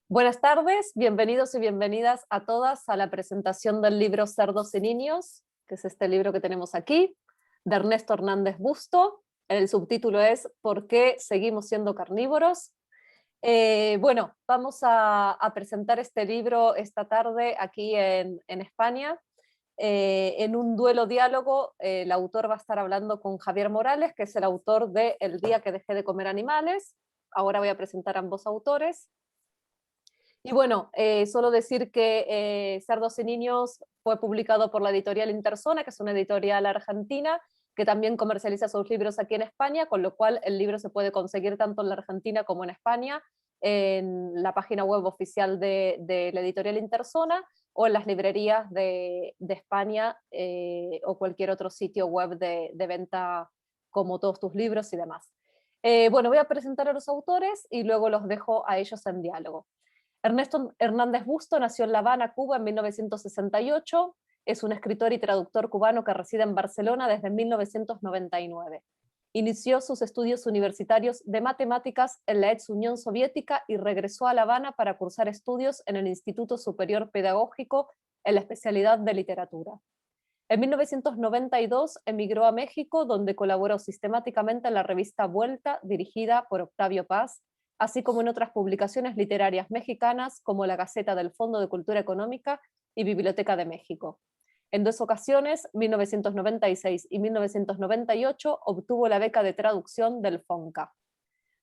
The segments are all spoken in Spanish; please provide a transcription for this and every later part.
Buenas tardes, bienvenidos y bienvenidas a todas a la presentación del libro Cerdos y Niños, que es este libro que tenemos aquí, de Ernesto Hernández Busto. El subtítulo es ¿Por qué seguimos siendo carnívoros? Bueno, vamos a presentar este libro esta tarde aquí en España. En un duelo diálogo, el autor va a estar hablando con Javier Morales, que es el autor de El día que dejé de comer animales. Ahora voy a presentar a ambos autores. Y bueno, solo decir que Cerdos y Niños fue publicado por la editorial Interzona, que es una editorial argentina, que también comercializa sus libros aquí en España, con lo cual el libro se puede conseguir tanto en la Argentina como en España, en la página web oficial de la editorial Interzona o en las librerías de España o cualquier otro sitio web de venta como todos tus libros y demás. Bueno, voy a presentar a los autores y luego los dejo a ellos en diálogo. Ernesto Hernández Busto nació en La Habana, Cuba, en 1968. Es un escritor y traductor cubano que reside en Barcelona desde 1999. Inició sus estudios universitarios de matemáticas en la ex Unión Soviética y regresó a La Habana para cursar estudios en el Instituto Superior Pedagógico en la especialidad de literatura. En 1992 emigró a México, donde colaboró sistemáticamente en la revista Vuelta, dirigida por Octavio Paz, así como en otras publicaciones literarias mexicanas como la Gaceta del Fondo de Cultura Económica y Biblioteca de México. En dos ocasiones, 1996 y 1998, obtuvo la beca de traducción del FONCA.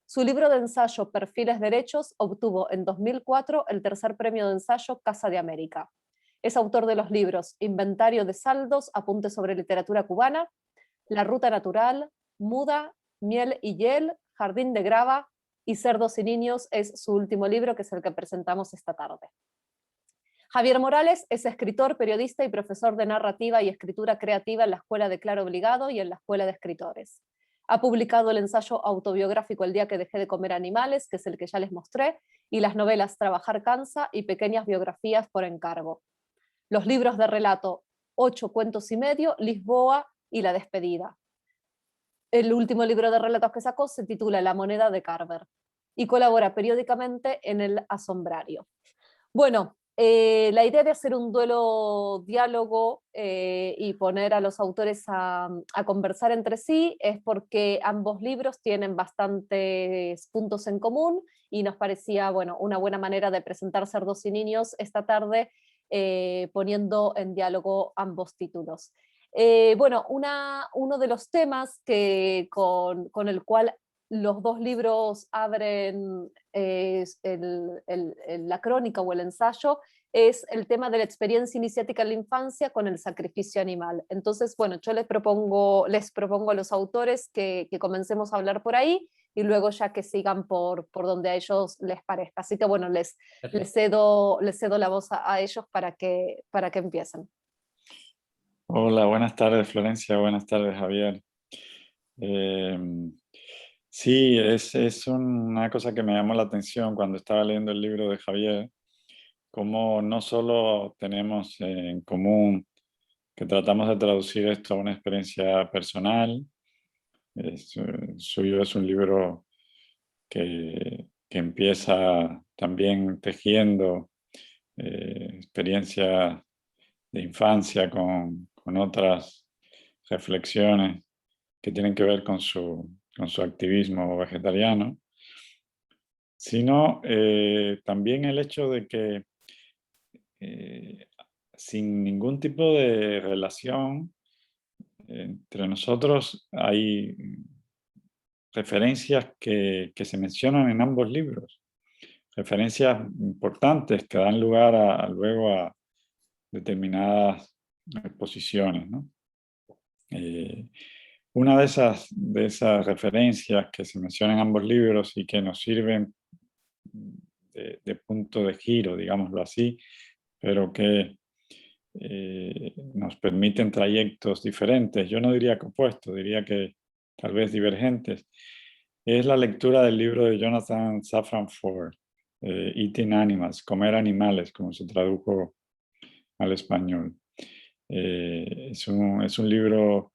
Su libro de ensayo Perfiles Derechos obtuvo en 2004 el tercer premio de ensayo Casa de América. Es autor de los libros Inventario de Saldos, Apuntes sobre Literatura Cubana, La Ruta Natural, Muda, Miel y Hiel, Jardín de Grava y Cerdos y Niños es su último libro, que es el que presentamos esta tarde. Javier Morales es escritor, periodista y profesor de narrativa y escritura creativa en la Escuela de Claro Obligado y en la Escuela de Escritores. Ha publicado el ensayo autobiográfico El día que dejé de comer animales, que es el que ya les mostré, y las novelas Trabajar cansa y pequeñas biografías por encargo. Los libros de relato 8 cuentos y medio, Lisboa y La despedida. El último libro de relatos que sacó se titula La moneda de Carver y colabora periódicamente en El Asombrario. Bueno, la idea de hacer un duelo diálogo y poner a los autores a conversar entre sí es porque ambos libros tienen bastantes puntos en común y nos parecía, bueno, una buena manera de presentar Cerdos y Niños esta tarde poniendo en diálogo ambos títulos. Bueno, uno de los temas con el cual los dos libros abren la crónica o el ensayo es el tema de la experiencia iniciática en la infancia con el sacrificio animal. Entonces, bueno, yo les propongo a los autores que comencemos a hablar por ahí y luego ya que sigan por donde a ellos les parezca. Así que bueno, les cedo la voz a ellos para que empiecen. Hola, buenas tardes Florencia, buenas tardes Javier. Eh, sí, es una cosa que me llamó la atención cuando estaba leyendo el libro de Javier, como no solo tenemos en común que tratamos de traducir esto a una experiencia personal, suyo es un libro que empieza también tejiendo experiencias de infancia con otras reflexiones que tienen que ver con su activismo vegetariano, sino también el hecho de que eh, sin ningún tipo de relación entre nosotros hay referencias que se mencionan en ambos libros, referencias importantes que dan lugar luego a determinadas exposiciones, ¿no? Eh, Una de esas referencias que se mencionan en ambos libros y que nos sirven de punto de giro, digámoslo así, pero que nos permiten trayectos diferentes, yo no diría que opuestos, diría que tal vez divergentes, es la lectura del libro de Jonathan Safran Foer, Eating Animals, Comer Animales, como se tradujo al español. Es un libro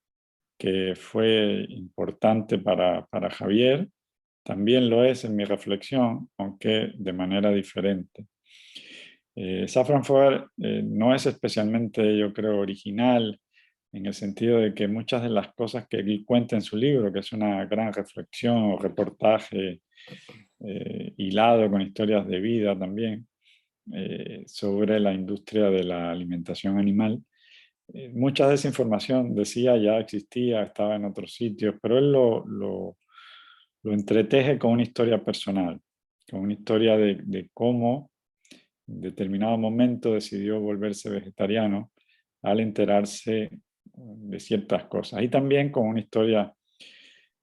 que fue importante para Javier también lo es en mi reflexión, aunque de manera diferente. Safran Foer no es especialmente, yo creo, original en el sentido de que muchas de las cosas que él cuenta en su libro, que es una gran reflexión o reportaje hilado con historias de vida también, sobre la industria de la alimentación animal. Mucha de esa información, decía, ya existía, estaba en otros sitios, pero él lo entreteje con una historia personal, con una historia de cómo en determinado momento decidió volverse vegetariano al enterarse de ciertas cosas. Y también con una historia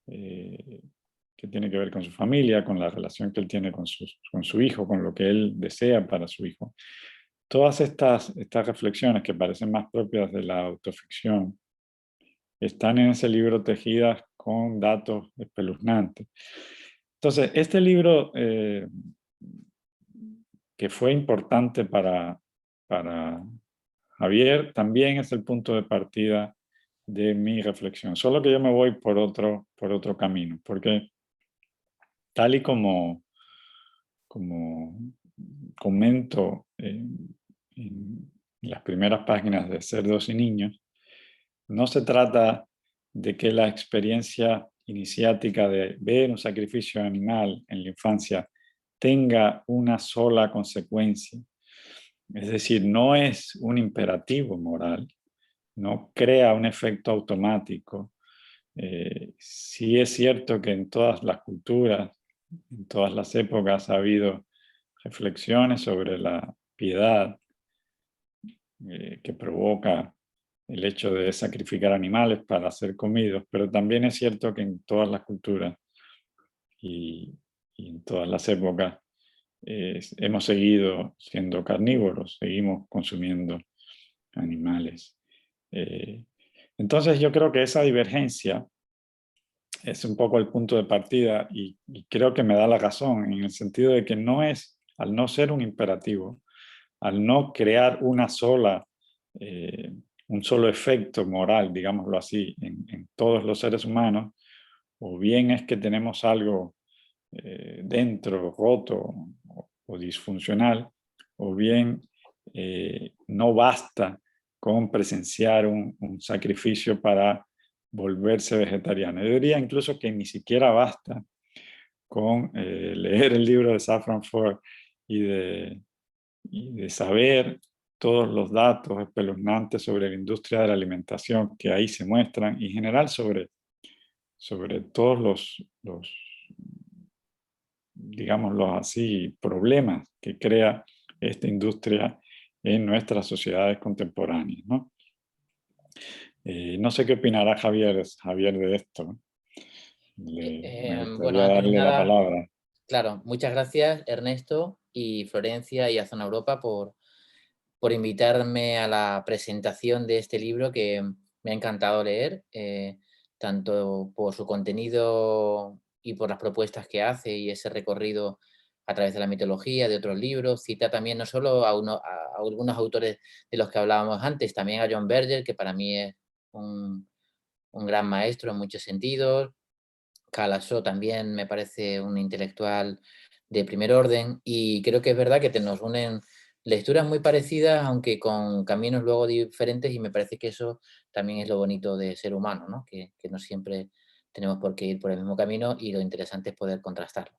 que tiene que ver con su familia, con la relación que él tiene con su hijo, con lo que él desea para su hijo. Todas estas reflexiones que parecen más propias de la autoficción están en ese libro tejidas con datos espeluznantes. Entonces, este libro que fue importante para Javier también es el punto de partida de mi reflexión. Solo que yo me voy por otro camino, porque tal y como comento en las primeras páginas de Cerdos y Niños, no se trata de que la experiencia iniciática de ver un sacrificio animal en la infancia tenga una sola consecuencia. Es decir, no es un imperativo moral, no crea un efecto automático. Sí es cierto que en todas las culturas, en todas las épocas ha habido reflexiones sobre la piedad que provoca el hecho de sacrificar animales para ser comidos, pero también es cierto que en todas las culturas y en todas las épocas hemos seguido siendo carnívoros, seguimos consumiendo animales. Eh, entonces yo creo que esa divergencia es un poco el punto de partida y creo que me da la razón en el sentido de que no es, al no ser un imperativo, al no crear un solo efecto moral, digámoslo así, en todos los seres humanos, o bien es que tenemos algo dentro roto o disfuncional, o bien no basta con presenciar un sacrificio para volverse vegetariano. Yo diría incluso que ni siquiera basta con leer el libro de Safran Foer y de saber todos los datos espeluznantes sobre la industria de la alimentación que ahí se muestran y en general sobre todos los digámoslo así, problemas que crea esta industria en nuestras sociedades contemporáneas, ¿no? No sé qué opinará Javier de esto. Me Bueno, gustaría antes de darle la nada, palabra. claro, muchas gracias Ernesto y Florencia y a Zona Europa por invitarme a la presentación de este libro que me ha encantado leer, tanto por su contenido y por las propuestas que hace y ese recorrido a través de la mitología, de otros libros. Cita también no solo a algunos autores de los que hablábamos antes, también a John Berger, que para mí es un gran maestro en muchos sentidos. Calasso también me parece un intelectual de primer orden y creo que es verdad que nos unen lecturas muy parecidas, aunque con caminos luego diferentes, y me parece que eso también es lo bonito de ser humano, ¿no? Que no siempre tenemos por qué ir por el mismo camino y lo interesante es poder contrastarlo.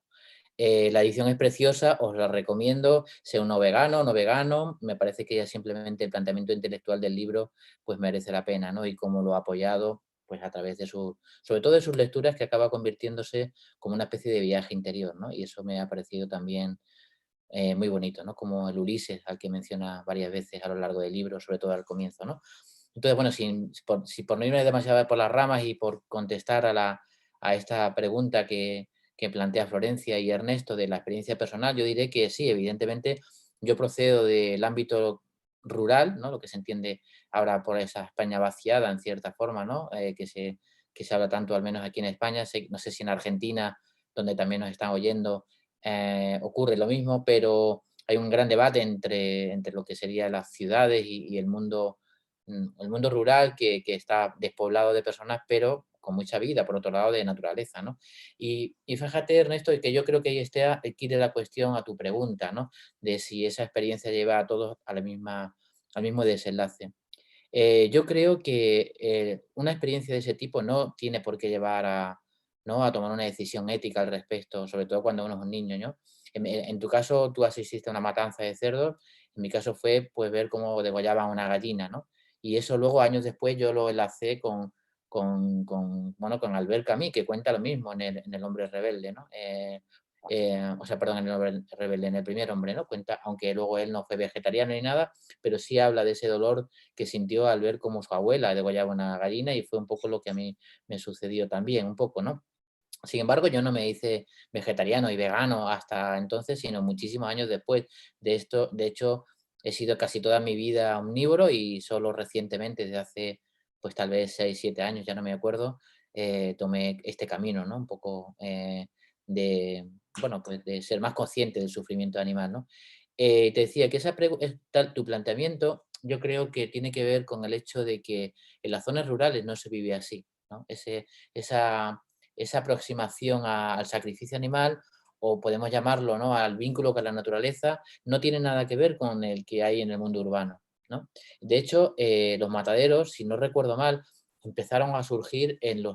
La edición es preciosa, os la recomiendo, sea uno vegano o no vegano, me parece que ya simplemente el planteamiento intelectual del libro pues merece la pena, ¿no? Y cómo lo ha apoyado pues a través de sobre todo de sus lecturas, que acaba convirtiéndose como una especie de viaje interior, ¿no? Y eso me ha parecido también muy bonito, ¿no? Como el Ulises, al que menciona varias veces a lo largo del libro, sobre todo al comienzo, ¿no? Entonces, bueno, si por no irme demasiado por las ramas y por contestar a esta pregunta que plantea Florencia y Ernesto de la experiencia personal, yo diré que sí, evidentemente yo procedo del ámbito rural, ¿no? Lo que se entiende ahora por esa España vaciada en cierta forma, ¿no? Que se habla tanto, al menos aquí en España, no sé si en Argentina, donde también nos están oyendo, ocurre lo mismo, pero hay un gran debate entre lo que serían las ciudades y el mundo rural que está despoblado de personas, pero con mucha vida, por otro lado, de naturaleza, ¿no? Y fíjate, Ernesto, que yo creo que ahí está, aquí de la cuestión a tu pregunta, ¿no? De si esa experiencia lleva a todos a al mismo desenlace. Yo creo que una experiencia de ese tipo no tiene por qué llevar a, ¿no?, a tomar una decisión ética al respecto, sobre todo cuando uno es un niño, ¿no? En tu caso, tú asististe a una matanza de cerdos, en mi caso fue pues ver cómo degollaban una gallina, ¿no? Y eso luego, años después, yo lo enlacé bueno, con Albert Camus, que cuenta lo mismo en El hombre rebelde, ¿no? O sea, perdón, en El hombre rebelde, en El primer hombre, ¿no? Cuenta, aunque luego él no fue vegetariano ni nada, pero sí habla de ese dolor que sintió al ver cómo su abuela degollaba una gallina, y fue un poco lo que a mí me sucedió también, un poco, ¿no? Sin embargo, yo no me hice vegetariano y vegano hasta entonces, sino muchísimos años después de esto. De hecho, he sido casi toda mi vida omnívoro y solo recientemente, desde hace pues tal vez 6 7 años, ya no me acuerdo, tomé este camino, ¿no? Un poco de, bueno, pues de ser más consciente del sufrimiento animal, ¿no? Te decía que tu planteamiento, yo creo que tiene que ver con el hecho de que en las zonas rurales no se vive así, ¿no? Esa aproximación al sacrificio animal, o podemos llamarlo, ¿no?, al vínculo con la naturaleza, no tiene nada que ver con el que hay en el mundo urbano, ¿no? De hecho, los mataderos, si no recuerdo mal, empezaron a surgir en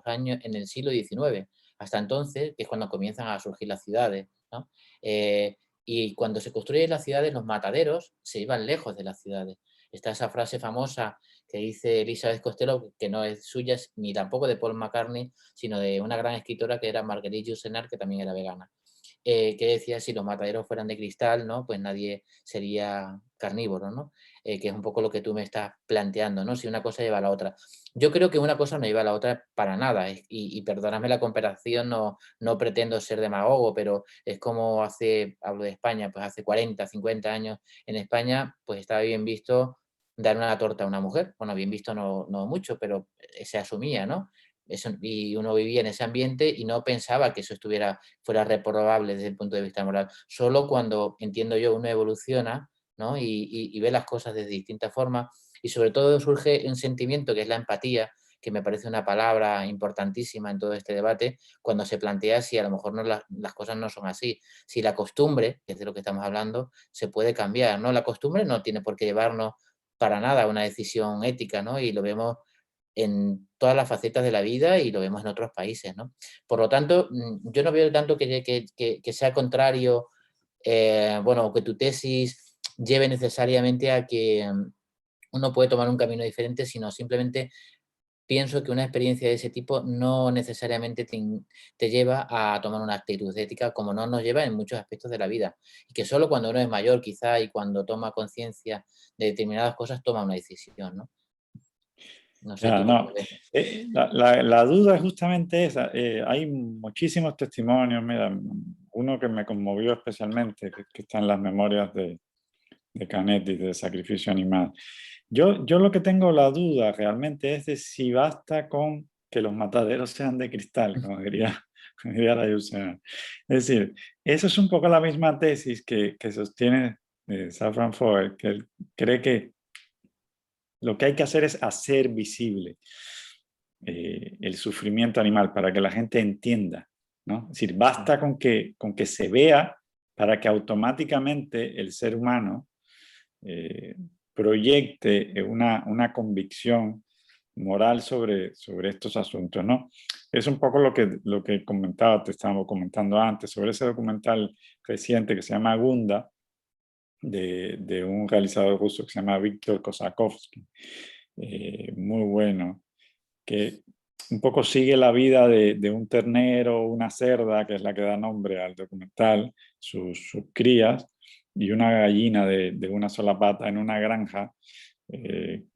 el siglo XIX. Hasta entonces, que es cuando comienzan a surgir las ciudades, ¿no? Y cuando se construyen las ciudades, los mataderos se iban lejos de las ciudades. Está esa frase famosa que dice Elizabeth Costello, que no es suya ni tampoco de Paul McCartney, sino de una gran escritora que era Marguerite Yourcenar, que también era vegana, que decía, si los mataderos fueran de cristal, ¿no?, pues nadie sería carnívoro, ¿no? Que es un poco lo que tú me estás planteando, ¿no? Si una cosa lleva a la otra. Yo creo que una cosa no lleva a la otra para nada, y perdóname la comparación, no pretendo ser demagogo, pero es como hablo de España, pues hace 40, 50 años en España, pues estaba bien visto dar una torta a una mujer. Bueno, bien visto no mucho, pero se asumía, ¿no? Eso, y uno vivía en ese ambiente y no pensaba que eso fuera reprobable desde el punto de vista moral. Solo cuando, entiendo yo, uno evoluciona, ¿no?, y ve las cosas de distintas formas, y sobre todo surge un sentimiento que es la empatía, que me parece una palabra importantísima en todo este debate, cuando se plantea si a lo mejor las cosas no son así, si la costumbre, que es de lo que estamos hablando, se puede cambiar, ¿no? La costumbre no tiene por qué llevarnos para nada a una decisión ética, ¿no? Y lo vemos en todas las facetas de la vida y lo vemos en otros países, ¿no? Por lo tanto, yo no veo tanto que sea contrario, bueno, que tu tesis lleve necesariamente a que uno puede tomar un camino diferente, sino simplemente pienso que una experiencia de ese tipo no necesariamente te lleva a tomar una actitud ética, como no nos lleva en muchos aspectos de la vida. Y que solo cuando uno es mayor, quizá, y cuando toma conciencia de determinadas cosas, toma una decisión, ¿no? No sé Ya, tú cómo no. lo ves. La duda es justamente esa. Hay muchísimos testimonios. Mira, uno que me conmovió especialmente, que está en las memorias de Canetti, de sacrificio animal. Yo lo que tengo la duda realmente es de si basta con que los mataderos sean de cristal, como diría, como diría la Yourcenar. Es decir, eso es un poco la misma tesis que sostiene Safran Foer, que él cree que lo que hay que hacer es hacer visible el sufrimiento animal para que la gente entienda, ¿no? Es decir, basta con que se vea para que automáticamente el ser humano proyecte una convicción moral sobre estos asuntos, ¿no? Es un poco lo que comentaba, te estábamos comentando antes, sobre ese documental reciente que se llama Gunda, de un realizador ruso que se llama Víctor Kosakovsky, muy bueno, que un poco sigue la vida de un ternero, una cerda, que es la que da nombre al documental, sus crías, y una gallina de una sola pata en una granja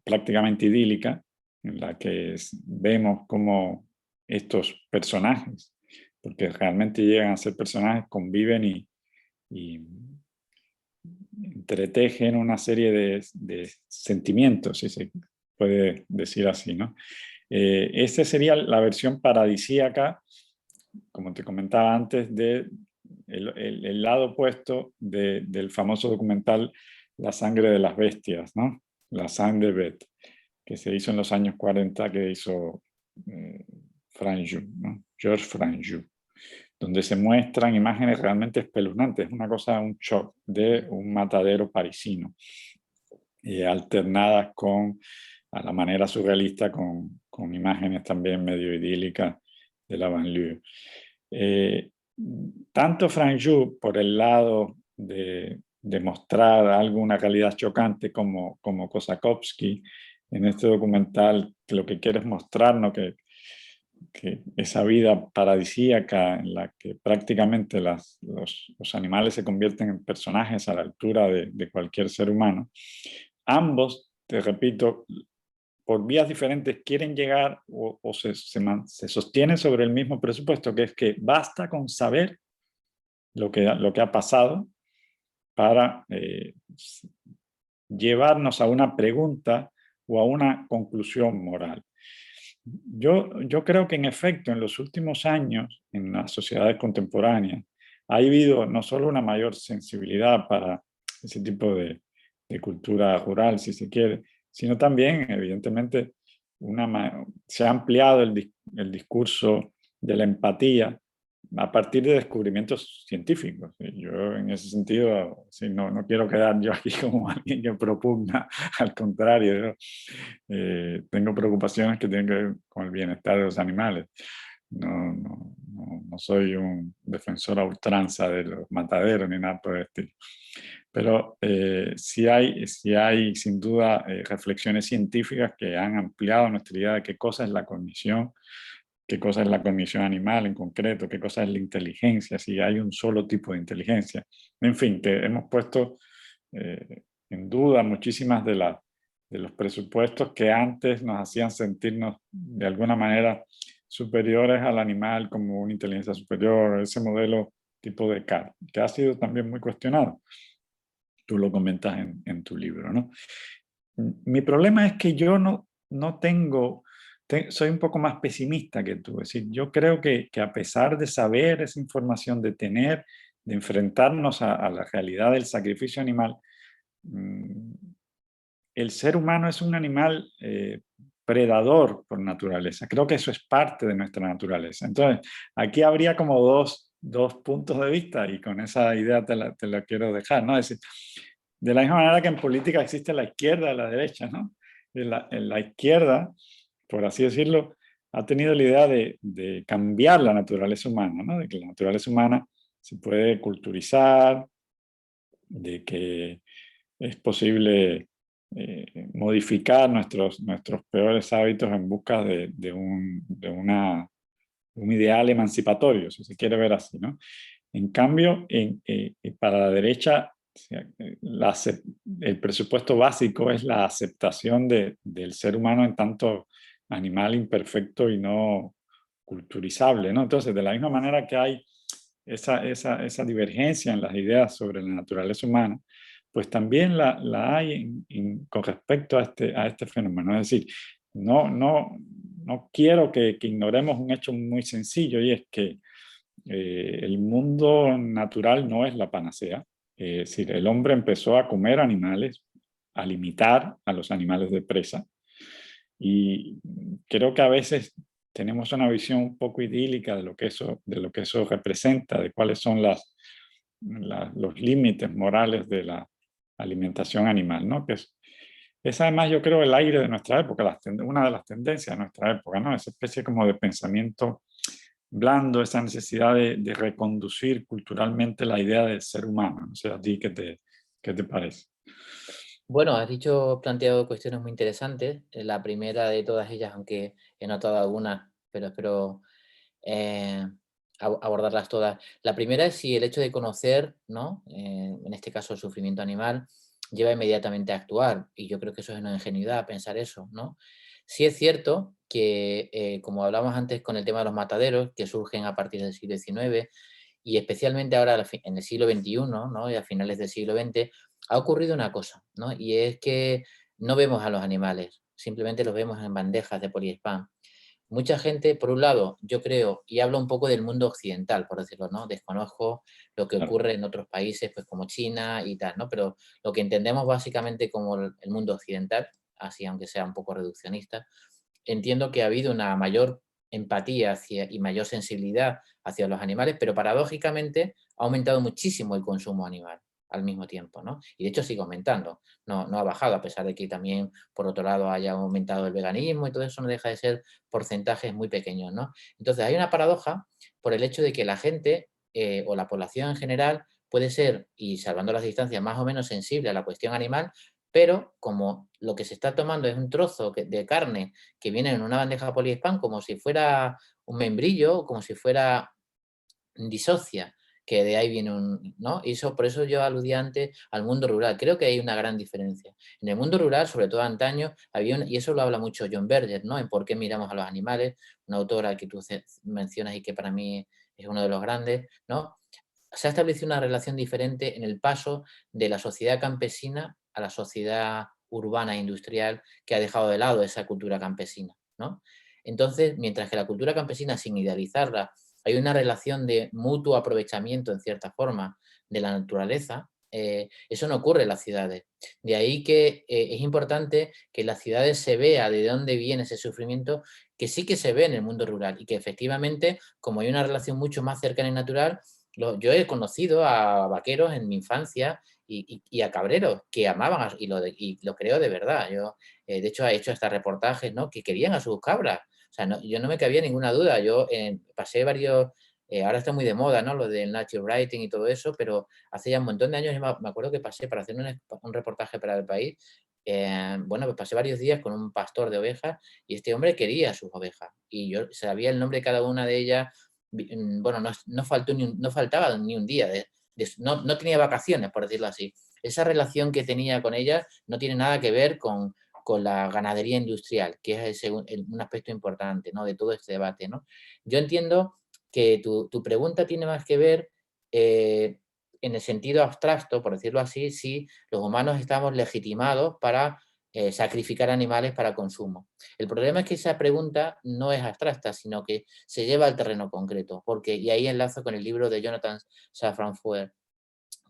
prácticamente idílica, en la que vemos cómo estos personajes, porque realmente llegan a ser personajes, conviven y entretejen una serie de sentimientos, si se puede decir así, ¿no? Esta sería la versión paradisíaca, como te comentaba antes, el lado opuesto del famoso documental La sangre de las bestias, ¿no? La Sang de Bête, que se hizo en los años 40, que hizo Franju, ¿no? Georges Franju, donde se muestran imágenes realmente espeluznantes, una cosa, un shock de un matadero parisino, alternadas con, a la manera surrealista, con imágenes también medio idílicas de la banlieue. Tanto Franju por el lado de mostrar alguna calidad chocante como Kosakowski en este documental, que lo que quiere es mostrarnos que esa vida paradisíaca en la que prácticamente los animales se convierten en personajes a la altura de cualquier ser humano, ambos, te repito, por vías diferentes quieren llegar o se sostienen sobre el mismo presupuesto, que es que basta con saber lo que ha pasado para llevarnos a una pregunta o a una conclusión moral. Yo creo que en efecto en los últimos años en las sociedades contemporáneas ha habido no solo una mayor sensibilidad para ese tipo de cultura rural, si se quiere, sino también, evidentemente, se ha ampliado el discurso de la empatía a partir de descubrimientos científicos. Yo en ese sentido, sí, no quiero quedar yo aquí como alguien que propugna, al contrario, yo tengo preocupaciones que tienen que ver con el bienestar de los animales. No soy un defensor a ultranza de los mataderos ni nada por el estilo. Pero sí hay sin duda reflexiones científicas que han ampliado nuestra idea de qué cosa es la cognición, qué cosa es la cognición animal en concreto, qué cosa es la inteligencia, si hay un solo tipo de inteligencia. En fin, que hemos puesto en duda muchísimas de los presupuestos que antes nos hacían sentirnos de alguna manera superiores al animal como una inteligencia superior, ese modelo tipo de Descartes, que ha sido también muy cuestionado. Tú lo comentas en tu libro, ¿no? Mi problema es que yo no tengo, soy un poco más pesimista que tú. Es decir, yo creo que a pesar de saber esa información, de enfrentarnos a la realidad del sacrificio animal, el ser humano es un animal predador por naturaleza. Creo que eso es parte de nuestra naturaleza. Entonces, aquí habría como dos puntos de vista y con esa idea te la quiero dejar, ¿no? Es decir, de la misma manera que en política existe la izquierda y la derecha, ¿no? En la izquierda, por así decirlo, ha tenido la idea de cambiar la naturaleza humana, ¿no? De que la naturaleza humana se puede culturizar, de que es posible modificar nuestros peores hábitos en busca de un ideal emancipatorio, si se quiere ver así, ¿no? En cambio, para la derecha, el presupuesto básico es la aceptación del ser humano en tanto animal imperfecto y no culturizable, ¿no? Entonces, de la misma manera que hay esa divergencia en las ideas sobre la naturaleza humana, pues también la hay con respecto a este fenómeno. Es decir, no quiero que ignoremos un hecho muy sencillo, y es que el mundo natural no es la panacea. Es decir, el hombre empezó a comer animales, a limitar a los animales de presa, y creo que a veces tenemos una visión un poco idílica de lo que eso representa, de cuáles son los límites morales de la alimentación animal, ¿no? Que es además, yo creo, el aire de nuestra época, una de las tendencias de nuestra época, ¿no? Esa especie como de pensamiento blando, esa necesidad de reconducir culturalmente la idea del ser humano. No sé, ¿a ti qué te parece? Bueno, planteado cuestiones muy interesantes. La primera de todas ellas, aunque he notado algunas, pero espero eh, abordarlas todas. La primera es si el hecho de conocer, ¿no? En este caso el sufrimiento animal, lleva inmediatamente a actuar. Y yo creo que eso es una ingenuidad pensar eso, ¿no? Sí es cierto que, como hablamos antes con el tema de los mataderos, que surgen a partir del siglo XIX, y especialmente ahora en el siglo XXI, ¿no? Y a finales del siglo XX, ha ocurrido una cosa, ¿no? Y es que no vemos a los animales, simplemente los vemos en bandejas de poliespán. Mucha gente, por un lado, yo creo, y hablo un poco del mundo occidental, por decirlo, ¿no? Desconozco lo que Claro. ocurre en otros países, pues como China y tal, ¿no? Pero lo que entendemos básicamente como el mundo occidental, así aunque sea un poco reduccionista, entiendo que ha habido una mayor empatía y mayor sensibilidad hacia los animales, pero paradójicamente ha aumentado muchísimo el consumo animal al mismo tiempo, ¿no? Y de hecho sigue aumentando, no ha bajado, a pesar de que también, por otro lado, haya aumentado el veganismo y todo eso, no deja de ser porcentajes muy pequeños, ¿no? Entonces hay una paradoja por el hecho de que la gente o la población en general puede ser, y salvando las distancias, más o menos sensible a la cuestión animal, pero como lo que se está tomando es un trozo de carne que viene en una bandeja poliespán como si fuera un membrillo, como si fuera disocia, que de ahí viene un, ¿no? Y eso, por eso yo aludía antes al mundo rural. Creo que hay una gran diferencia. En el mundo rural, sobre todo antaño, había y eso lo habla mucho John Berger, ¿no? En por qué miramos a los animales, una autora que tú mencionas y que para mí es uno de los grandes, ¿no? Se ha establecido una relación diferente en el paso de la sociedad campesina a la sociedad urbana e industrial que ha dejado de lado esa cultura campesina, ¿no? Entonces, mientras que la cultura campesina, sin idealizarla, hay una relación de mutuo aprovechamiento, en cierta forma, de la naturaleza, eso no ocurre en las ciudades. De ahí que es importante que en las ciudades se vea de dónde viene ese sufrimiento, que sí que se ve en el mundo rural y que efectivamente, como hay una relación mucho más cercana y natural, yo he conocido a vaqueros en mi infancia y a cabreros que amaban y lo creo de verdad. Yo, de hecho, he hecho hasta reportajes, ¿no?, que querían a sus cabras. O sea, yo no me cabía ninguna duda. Yo pasé varios, ahora está muy de moda, ¿no?, lo del nature writing y todo eso, pero hace ya un montón de años me acuerdo que pasé para hacer un reportaje para El País. Bueno, pues pasé varios días con un pastor de ovejas y este hombre quería a sus ovejas y yo sabía el nombre de cada una de ellas. Bueno, no faltaba ni un día, no tenía vacaciones, por decirlo así. Esa relación que tenía con ella no tiene nada que ver con la ganadería industrial, que es un aspecto importante, ¿no?, de todo este debate, ¿no? Yo entiendo que tu pregunta tiene más que ver en el sentido abstracto, por decirlo así, si los humanos estamos legitimados para sacrificar animales para consumo. El problema es que esa pregunta no es abstracta, sino que se lleva al terreno concreto, y ahí enlazo con el libro de Jonathan Safran Foer.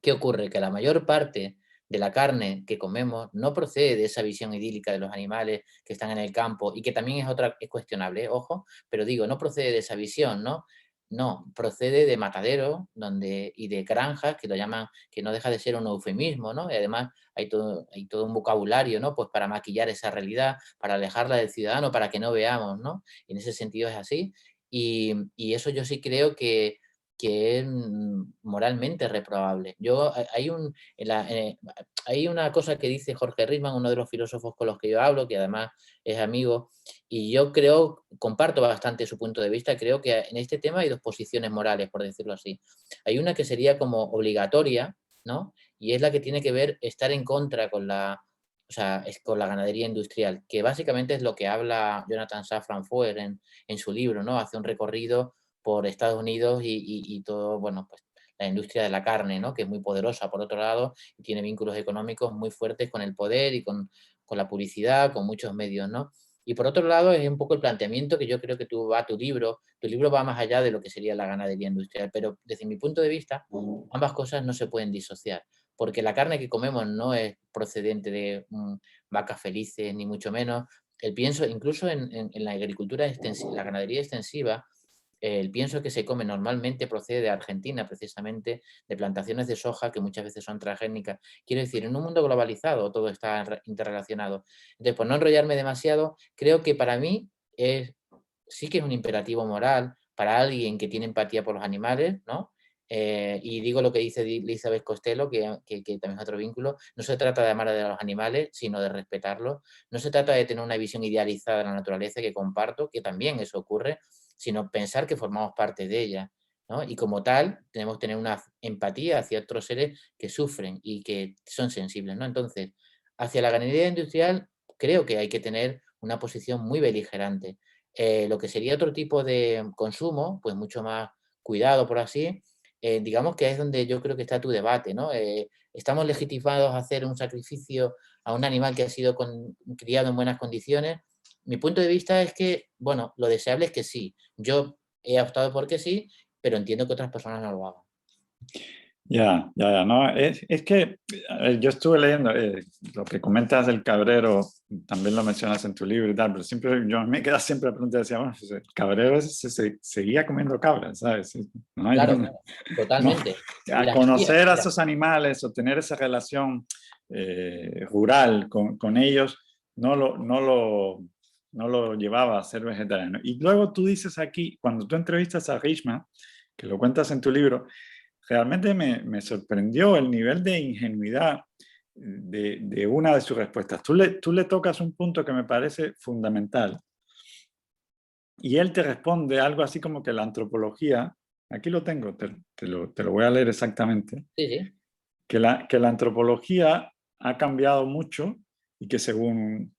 ¿Qué ocurre? Que la mayor parte de la carne que comemos no procede de esa visión idílica de los animales que están en el campo y que también es cuestionable, ojo, pero digo, no procede de esa visión, ¿no? No, procede de mataderos y de granjas, que lo llaman, que no deja de ser un eufemismo, ¿no? Y además hay todo un vocabulario, ¿no?, pues para maquillar esa realidad, para alejarla del ciudadano, para que no veamos, ¿no? Y en ese sentido es así. Y eso yo sí creo que es moralmente reprobable. Hay una cosa que dice Jorge Riesman, uno de los filósofos con los que yo hablo, que además es amigo, y yo comparto bastante su punto de vista. Creo que en este tema hay dos posiciones morales, por decirlo así. Hay una que sería como obligatoria, ¿no?, y es la que tiene que ver estar en contra con con la ganadería industrial, que básicamente es lo que habla Jonathan Safran Foer en su libro, ¿no? Hace un recorrido por Estados Unidos y todo, bueno, pues la industria de la carne, ¿no?, que es muy poderosa, por otro lado, y tiene vínculos económicos muy fuertes con el poder y con la publicidad, con muchos medios, ¿no? Y por otro lado, es un poco el planteamiento que yo creo que tu libro va más allá de lo que sería la ganadería industrial, pero desde mi punto de vista, ambas cosas no se pueden disociar, porque la carne que comemos no es procedente de vacas felices, ni mucho menos. El pienso, incluso en la agricultura extensiva, la ganadería extensiva, el pienso que se come normalmente procede de Argentina, precisamente, de plantaciones de soja que muchas veces son transgénicas. Quiero decir, en un mundo globalizado todo está interrelacionado. Entonces, por no enrollarme demasiado, creo que para mí sí que es un imperativo moral para alguien que tiene empatía por los animales, ¿no? Y digo lo que dice Elizabeth Costello, que también es otro vínculo. No se trata de amar a los animales, sino de respetarlos. No se trata de tener una visión idealizada de la naturaleza, que comparto, que también eso ocurre, sino pensar que formamos parte de ella, ¿no? Y como tal, tenemos que tener una empatía hacia otros seres que sufren y que son sensibles, ¿no? Entonces, hacia la ganadería industrial, creo que hay que tener una posición muy beligerante. Lo que sería otro tipo de consumo, pues mucho más cuidado, por así, digamos que es donde yo creo que está tu debate, ¿no? ¿Estamos legitimados a hacer un sacrificio a un animal que ha sido criado en buenas condiciones? Mi punto de vista es que, bueno, lo deseable es que sí. Yo he optado por que sí, pero entiendo que otras personas no lo hagan. no, es que yo estuve leyendo lo que comentas del cabrero, también lo mencionas en tu libro y tal, pero siempre yo me queda siempre la pregunta, decía, bueno, pues el cabrero seguía comiendo cabras, ¿sabes? No hay Claro, una, no, totalmente. Y a conocer a esos animales o tener esa relación rural con ellos, no lo llevaba a ser vegetariano. Y luego tú dices aquí, cuando tú entrevistas a Rishma, que lo cuentas en tu libro, realmente me sorprendió el nivel de ingenuidad de una de sus respuestas. Tú le tocas un punto que me parece fundamental y él te responde algo así como que la antropología, aquí lo tengo, te lo voy a leer exactamente, Sí, sí. que la antropología ha cambiado mucho y que según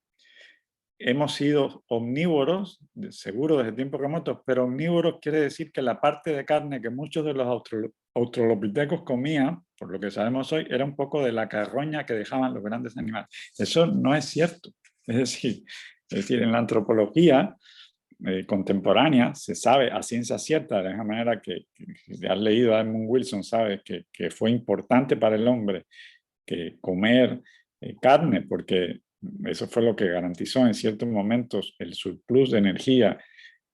hemos sido omnívoros, seguro desde tiempos remotos, pero omnívoros quiere decir que la parte de carne que muchos de los australopitecos comían, por lo que sabemos hoy, era un poco de la carroña que dejaban los grandes animales. Eso no es cierto. Es decir, en la antropología contemporánea se sabe a ciencia cierta, de la manera que si has leído a Edmund Wilson, sabes que fue importante para el hombre que comer carne, porque eso fue lo que garantizó en ciertos momentos el surplus de energía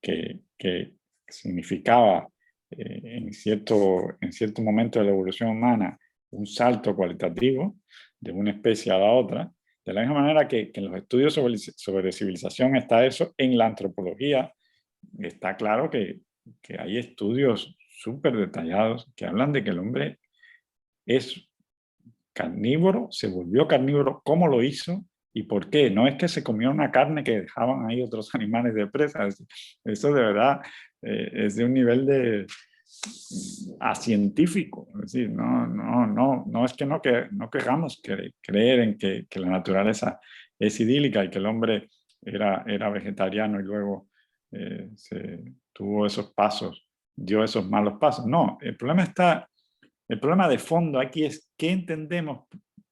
que significaba en cierto momento de la evolución humana un salto cualitativo de una especie a la otra. De la misma manera que en los estudios sobre civilización está eso, en la antropología está claro que hay estudios súper detallados que hablan de que el hombre es carnívoro, se volvió carnívoro, cómo lo hizo y por qué. No es que se comió una carne que dejaban ahí otros animales de presa. Eso de verdad es de un nivel de científico. Es decir, no es que no queramos creer en que la naturaleza es idílica y que el hombre era vegetariano y luego tuvo esos pasos, dio esos malos pasos. No, el problema de fondo aquí es qué entendemos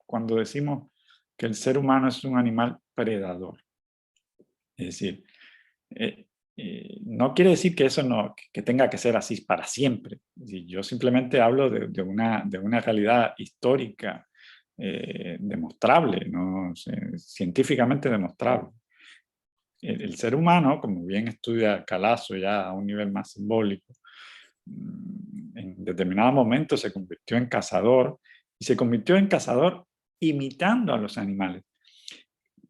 cuando decimos que el ser humano es un animal predador. Es decir, no quiere decir que eso que tenga que ser así para siempre. Yo simplemente hablo de una realidad histórica demostrable, ¿no? Científicamente demostrable. El ser humano, como bien estudia Calazo ya a un nivel más simbólico, en determinado momento se convirtió en cazador y se convirtió en cazador imitando a los animales.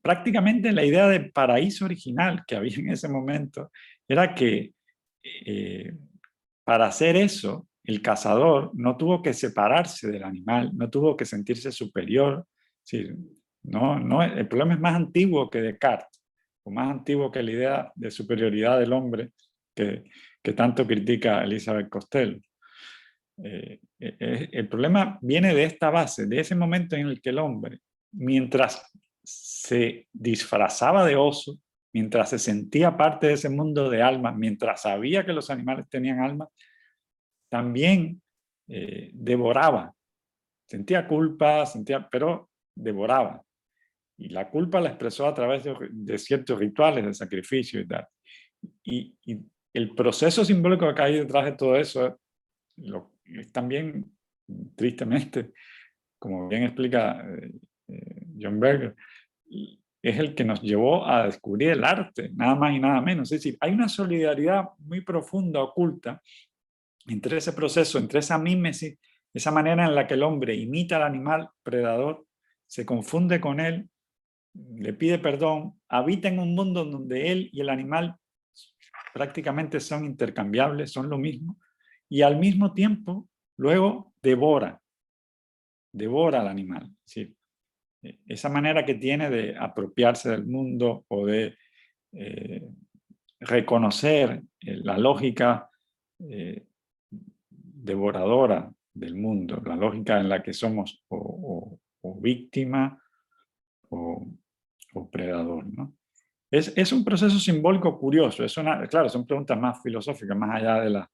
Prácticamente la idea del paraíso original que había en ese momento era que para hacer eso el cazador no tuvo que separarse del animal, no tuvo que sentirse superior. Sí, el problema es más antiguo que Descartes, o más antiguo que la idea de superioridad del hombre que tanto critica Elizabeth Costello. El problema viene de esta base, de ese momento en el que el hombre, mientras se disfrazaba de oso, mientras se sentía parte de ese mundo de almas, mientras sabía que los animales tenían alma, también devoraba. Sentía culpa, pero devoraba. Y la culpa la expresó a través de ciertos rituales de sacrificio y tal. Y el proceso simbólico que hay detrás de todo eso es también, tristemente, como bien explica John Berger, es el que nos llevó a descubrir el arte, nada más y nada menos. Es decir, hay una solidaridad muy profunda, oculta, entre ese proceso, entre esa mímesis, esa manera en la que el hombre imita al animal predador, se confunde con él, le pide perdón, habita en un mundo donde él y el animal prácticamente son intercambiables, son lo mismo, y al mismo tiempo luego devora al animal. ¿Sí? Esa manera que tiene de apropiarse del mundo o de reconocer la lógica devoradora del mundo, la lógica en la que somos o víctima o predador, ¿no? Es un proceso simbólico curioso, claro, son preguntas más filosóficas, más allá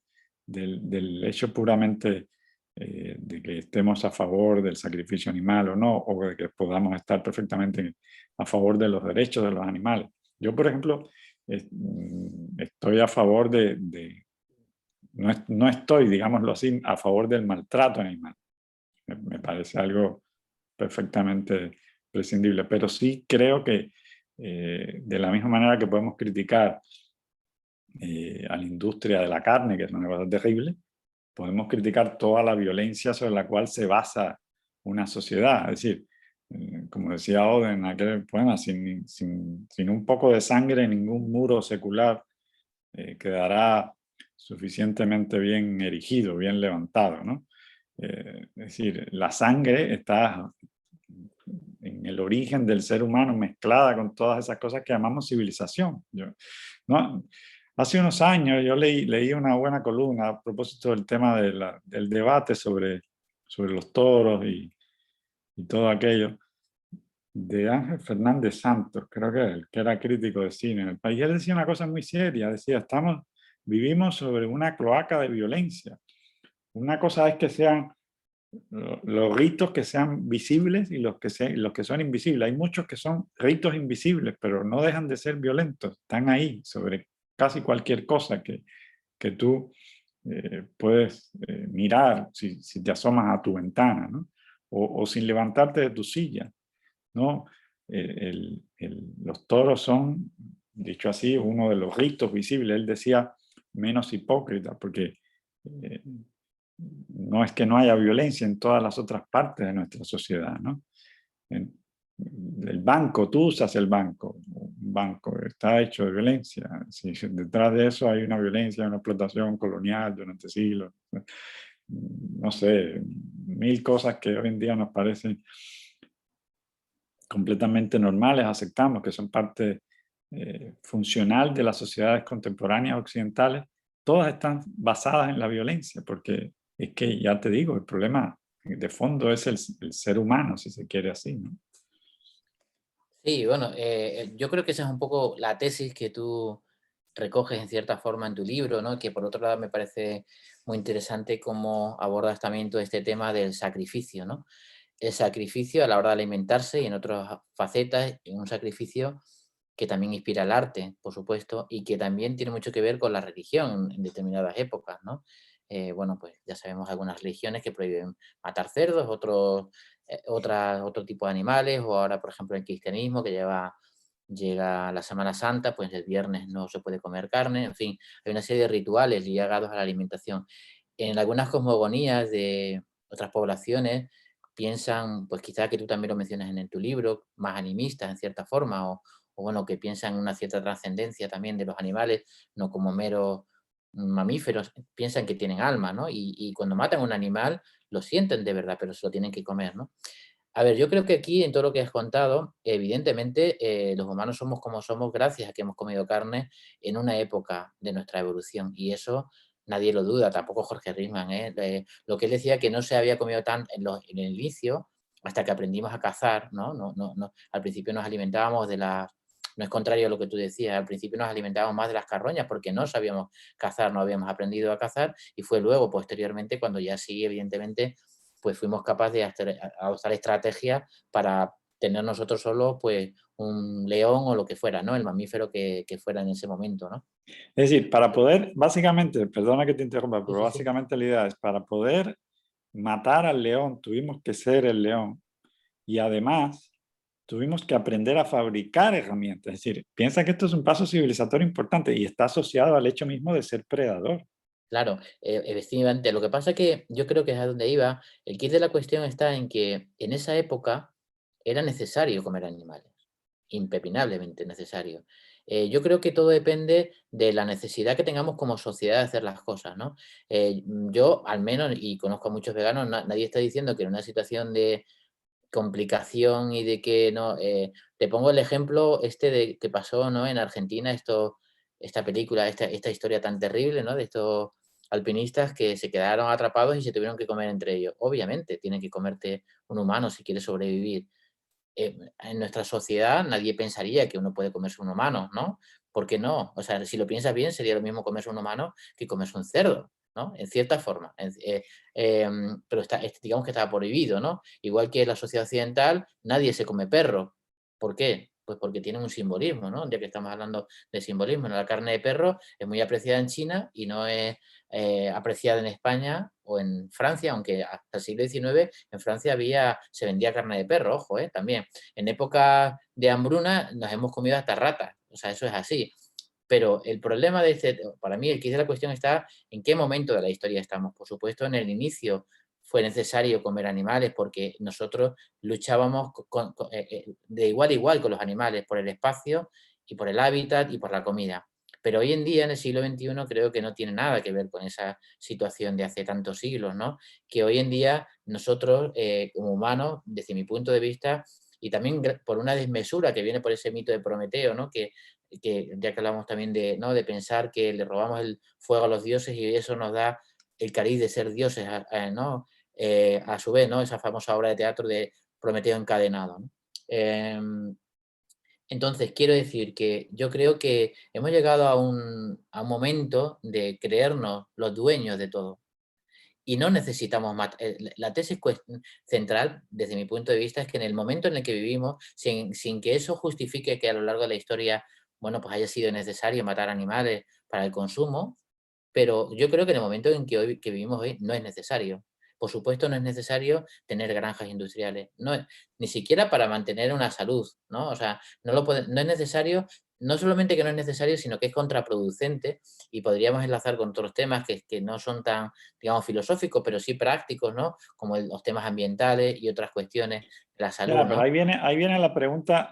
del hecho puramente de que estemos a favor del sacrificio animal o no, o de que podamos estar perfectamente a favor de los derechos de los animales. Yo, por ejemplo, estoy a favor no estoy, digámoslo así, a favor del maltrato animal. me parece algo perfectamente prescindible. Pero sí creo que de la misma manera que podemos criticar a la industria de la carne, que es una cosa terrible, podemos criticar toda la violencia sobre la cual se basa una sociedad. Es decir, como decía Oden en aquel poema, sin un poco de sangre ningún muro secular quedará suficientemente bien erigido, bien levantado, ¿no? Es decir, la sangre está en el origen del ser humano mezclada con todas esas cosas que llamamos civilización. ¿No? Hace unos años yo leí una buena columna a propósito del tema del debate sobre los toros y todo aquello, de Ángel Fernández Santos, creo que era crítico de cine en el país. Él decía una cosa muy seria, decía, vivimos sobre una cloaca de violencia. Una cosa es que sean los ritos que sean visibles y los que son invisibles. Hay muchos que son ritos invisibles, pero no dejan de ser violentos. Están ahí sobre casi cualquier cosa que tú puedes mirar si te asomas a tu ventana, ¿no? O sin levantarte de tu silla, ¿no? Los toros son, dicho así, uno de los ritos visibles. Él decía menos hipócrita, porque no es que no haya violencia en todas las otras partes de nuestra sociedad, ¿no? El banco, tú usas el banco, un banco está hecho de violencia. Si detrás de eso hay una violencia, una explotación colonial durante siglos, no sé, mil cosas que hoy en día nos parecen completamente normales, aceptamos que son parte funcional de las sociedades contemporáneas occidentales, todas están basadas en la violencia, porque es que, ya te digo, el problema de fondo es el ser humano, si se quiere así, ¿no? Sí, bueno, yo creo que esa es un poco la tesis que tú recoges en cierta forma en tu libro, ¿no? Que por otro lado me parece muy interesante cómo abordas también todo este tema del sacrificio, ¿no? El sacrificio a la hora de alimentarse y en otras facetas, en un sacrificio que también inspira el arte, por supuesto, y que también tiene mucho que ver con la religión en determinadas épocas, ¿no? Bueno, pues ya sabemos algunas religiones que prohíben matar cerdos, otro tipo de animales, o ahora, por ejemplo, el cristianismo que llega la Semana Santa, pues el viernes no se puede comer carne, en fin, hay una serie de rituales ligados a la alimentación. En algunas cosmogonías de otras poblaciones piensan, pues quizás que tú también lo mencionas en tu libro, más animistas en cierta forma, o bueno, que piensan en una cierta trascendencia también de los animales, no como meros mamíferos, piensan que tienen alma, ¿no? Y cuando matan un animal, lo sienten de verdad, pero se lo tienen que comer, ¿no? A ver, yo creo que aquí, en todo lo que has contado, evidentemente, los humanos somos como somos gracias a que hemos comido carne en una época de nuestra evolución. Y eso nadie lo duda, tampoco Jorge Risman, ¿eh? Lo que él decía que no se había comido tan en el inicio, hasta que aprendimos a cazar, ¿no? Al principio nos alimentábamos de las... No es contrario a lo que tú decías, al principio nos alimentábamos más de las carroñas porque no sabíamos cazar, no habíamos aprendido a cazar, y fue luego, posteriormente, cuando ya sí, evidentemente, pues fuimos capaces de adoptar estrategias para tener nosotros solo pues un león o lo que fuera, ¿no? El mamífero que fuera en ese momento, ¿no? Es decir, para poder, básicamente, perdona que te interrumpa, Sí, pero sí, sí. básicamente la idea es, para poder matar al león, tuvimos que ser el león. Y además, tuvimos que aprender a fabricar herramientas. Es decir, piensa que esto es un paso civilizatorio importante y está asociado al hecho mismo de ser predador. Claro, efectivamente. Lo que pasa es que yo creo que es a donde iba. El kit de la cuestión está en que en esa época era necesario comer animales, impepinablemente necesario. Yo creo que todo depende de la necesidad que tengamos como sociedad de hacer las cosas, ¿no? Yo, al menos, y conozco a muchos veganos, nadie está diciendo que en una situación de complicación y de que no... te pongo el ejemplo este de que pasó, ¿no? En Argentina, esta película, esta historia tan terrible, ¿no? De estos alpinistas que se quedaron atrapados y se tuvieron que comer entre ellos. Obviamente, tienen que comerte un humano si quiere sobrevivir. En nuestra sociedad nadie pensaría que uno puede comerse un humano, ¿no? ¿Por qué no? O sea, si lo piensas bien, sería lo mismo comerse un humano que comerse un cerdo, ¿no? En cierta forma. Pero digamos que está prohibido, ¿no? Igual que en la sociedad occidental, nadie se come perro. ¿Por qué? Pues porque tiene un simbolismo, ¿no? Ya que estamos hablando de simbolismo. La carne de perro es muy apreciada en China y no es apreciada en España o en Francia, aunque hasta el siglo XIX en Francia se vendía carne de perro, ojo, también. En época de hambruna nos hemos comido hasta ratas, o sea, eso es así. Pero el problema para mí, el quid de la cuestión está en qué momento de la historia estamos. Por supuesto, en el inicio fue necesario comer animales porque nosotros luchábamos de igual a igual con los animales por el espacio y por el hábitat y por la comida. Pero hoy en día, en el siglo XXI, creo que no tiene nada que ver con esa situación de hace tantos siglos, ¿no? Que hoy en día nosotros, como humanos, desde mi punto de vista, y también por una desmesura que viene por ese mito de Prometeo, ¿no? Que ya que hablamos también de, ¿no? de pensar que le robamos el fuego a los dioses y eso nos da el cariz de ser dioses, ¿no? A su vez, ¿no? Esa famosa obra de teatro de Prometeo encadenado, ¿no? Entonces, quiero decir que yo creo que hemos llegado a un momento de creernos los dueños de todo. Y no necesitamos matar. La tesis central, desde mi punto de vista, es que en el momento en el que vivimos, sin que eso justifique que a lo largo de la historia, bueno, pues haya sido necesario matar animales para el consumo, pero yo creo que en el momento en que vivimos hoy no es necesario. Por supuesto, no es necesario tener granjas industriales, ni siquiera para mantener una salud, ¿no? O sea, no es necesario, no solamente que no es necesario, sino que es contraproducente y podríamos enlazar con otros temas que no son tan, digamos, filosóficos, pero sí prácticos, ¿no? Como los temas ambientales y otras cuestiones de la salud, Ya, pero ¿no? ahí viene la pregunta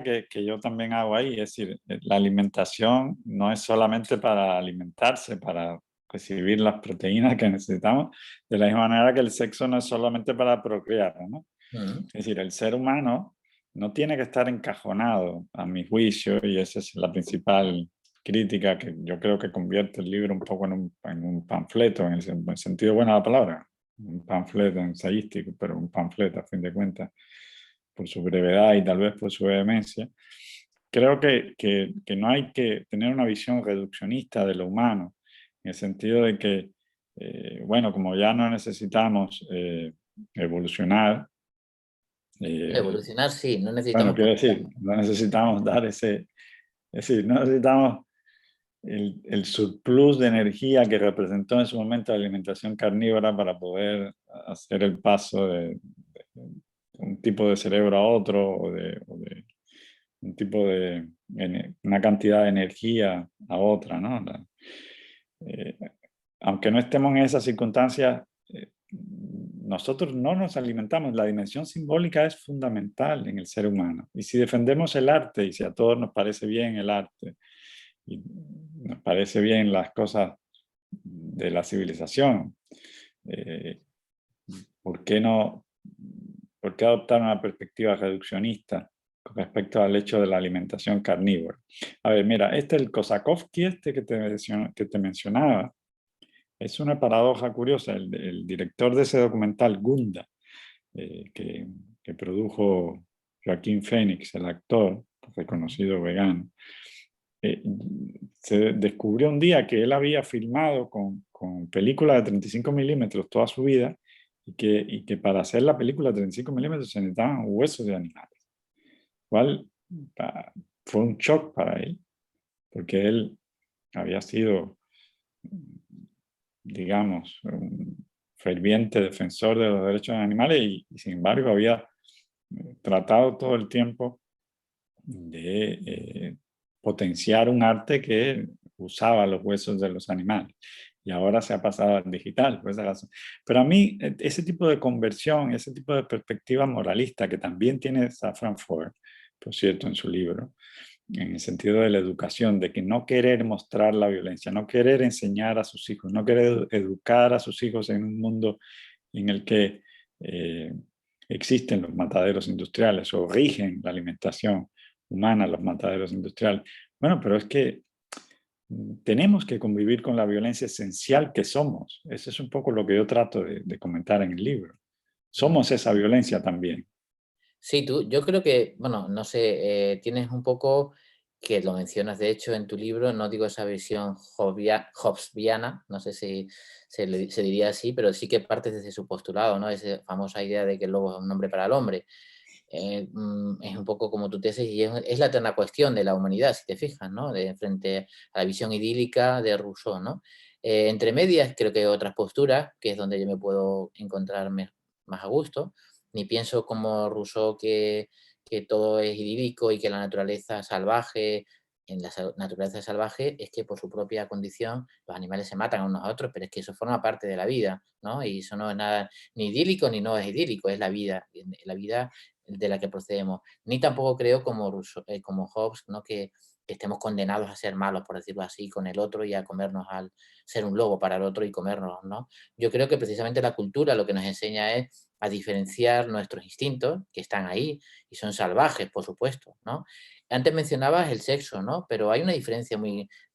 que yo también hago ahí, es decir, la alimentación no es solamente para alimentarse, para recibir las proteínas que necesitamos, de la misma manera que el sexo no es solamente para procrear, ¿no? Mm. Es decir, el ser humano no tiene que estar encajonado, a mi juicio, y esa es la principal crítica que yo creo que convierte el libro un poco en un panfleto, en el sentido bueno de la palabra, un panfleto ensayístico, pero un panfleto a fin de cuentas, por su brevedad y tal vez por su vehemencia. Creo que no hay que tener una visión reduccionista de lo humano, en el sentido de que, bueno, como ya no necesitamos evolucionar, Evolucionar sí, no bueno, necesitamos quiero cambiar. decir, no necesitamos dar ese, es decir, no necesitamos el surplus de energía que representó en su momento la alimentación carnívora para poder hacer el paso de un tipo de cerebro a otro o de un tipo de, una cantidad de energía a otra, ¿no? Eh, aunque no estemos en esas circunstancias, nosotros no nos alimentamos. La dimensión simbólica es fundamental en el ser humano. Y si defendemos el arte, y si a todos nos parece bien el arte, y nos parece bien las cosas de la civilización, eh, ¿por qué no, por qué adoptar una perspectiva reduccionista con respecto al hecho de la alimentación carnívora? A ver, mira, el Kosakovsky que te mencionaba, es una paradoja curiosa. El director de ese documental, Gunda, que produjo Joaquín Phoenix, el actor reconocido vegano, se descubrió un día que él había filmado con películas de 35 milímetros toda su vida y que para hacer la película de 35 milímetros se necesitaban huesos de animales. Cual fue un shock para él, porque él había sido, digamos, un ferviente defensor de los derechos de animales y sin embargo había tratado todo el tiempo de potenciar un arte que usaba los huesos de los animales y ahora se ha pasado al digital, por esa razón. Pero a mí ese tipo de conversión, ese tipo de perspectiva moralista que también tiene Safran Foer, por cierto, en su libro, en el sentido de la educación, de que no querer mostrar la violencia, no querer enseñar a sus hijos, no querer educar a sus hijos en un mundo en el que existen los mataderos industriales o rigen la alimentación humana, los mataderos industriales. Bueno, pero es que tenemos que convivir con la violencia esencial que somos. Eso es un poco lo que yo trato de comentar en el libro. Somos esa violencia también. Sí, yo creo que, bueno, no sé, tienes un poco, que lo mencionas de hecho en tu libro, no digo esa visión hobbesiana, no sé si se diría así, pero sí que partes desde su postulado, ¿no? Esa famosa idea de que el lobo es un hombre para el hombre. Es un poco como tu tesis y es la eterna cuestión de la humanidad, si te fijas, ¿no? Frente a la visión idílica de Rousseau, ¿no? Entre medias creo que hay otras posturas, que es donde yo me puedo encontrarme más a gusto. Ni pienso como Rousseau que todo es idílico y que la naturaleza salvaje, en la naturaleza salvaje es que por su propia condición los animales se matan unos a otros, pero es que eso forma parte de la vida, ¿no? Y eso no es nada ni idílico ni no es idílico, es la vida de la que procedemos. Ni tampoco creo como, como Hobbes, ¿no? Que estemos condenados a ser malos, por decirlo así, con el otro y a comernos al ser un lobo para el otro y comernos, ¿no? Yo creo que precisamente la cultura lo que nos enseña es a diferenciar nuestros instintos, que están ahí y son salvajes, por supuesto, ¿no? Antes mencionabas el sexo, ¿no? Pero hay una diferencia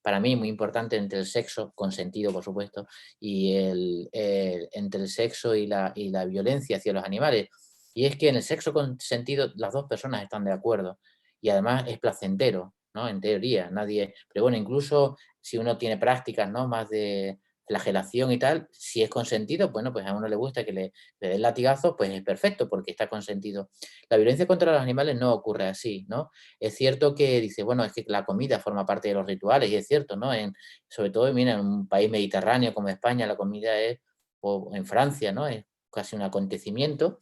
para mí muy importante entre el sexo, consentido, por supuesto, y entre el sexo y la violencia hacia los animales. Y es que en el sexo consentido las dos personas están de acuerdo y además es placentero, ¿no? En teoría, nadie... Pero bueno, incluso si uno tiene prácticas, ¿no? Más de flagelación y tal, si es consentido, bueno, pues a uno le gusta que le den latigazos, pues es perfecto porque está consentido. La violencia contra los animales no ocurre así, ¿no? Es cierto que dice, bueno, es que la comida forma parte de los rituales y es cierto, ¿no? Sobre todo, mira, en un país mediterráneo como España, la comida es, o en Francia, ¿no? Es casi un acontecimiento,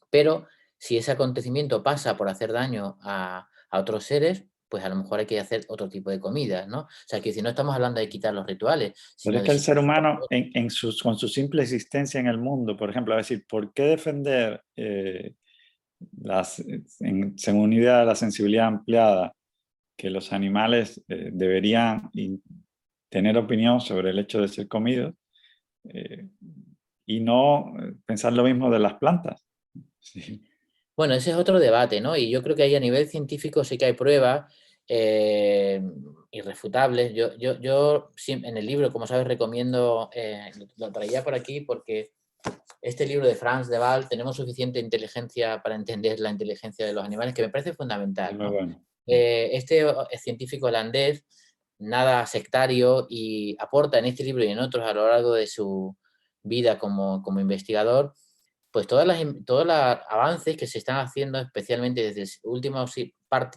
pero si ese acontecimiento pasa por hacer daño a otros seres, pues a lo mejor hay que hacer otro tipo de comida, ¿no? O sea, que si no estamos hablando de quitar los rituales, Pero sino es de que el ser humano, significar... con su simple existencia en el mundo, por ejemplo, a decir, ¿por qué defender, según una idea de la sensibilidad ampliada, que los animales deberían tener opinión sobre el hecho de ser comidos, y no pensar lo mismo de las plantas? Sí. Bueno, ese es otro debate, ¿no? Y yo creo que ahí a nivel científico sí que hay pruebas irrefutables. Yo en el libro, como sabes, recomiendo, lo traía por aquí porque este libro de Frans de Waal, tenemos suficiente inteligencia para entender la inteligencia de los animales, que me parece fundamental, Muy ¿no? bueno. Este científico holandés, nada sectario, y aporta en este libro y en otros a lo largo de su vida como investigador, pues todos los avances que se están haciendo, especialmente desde el último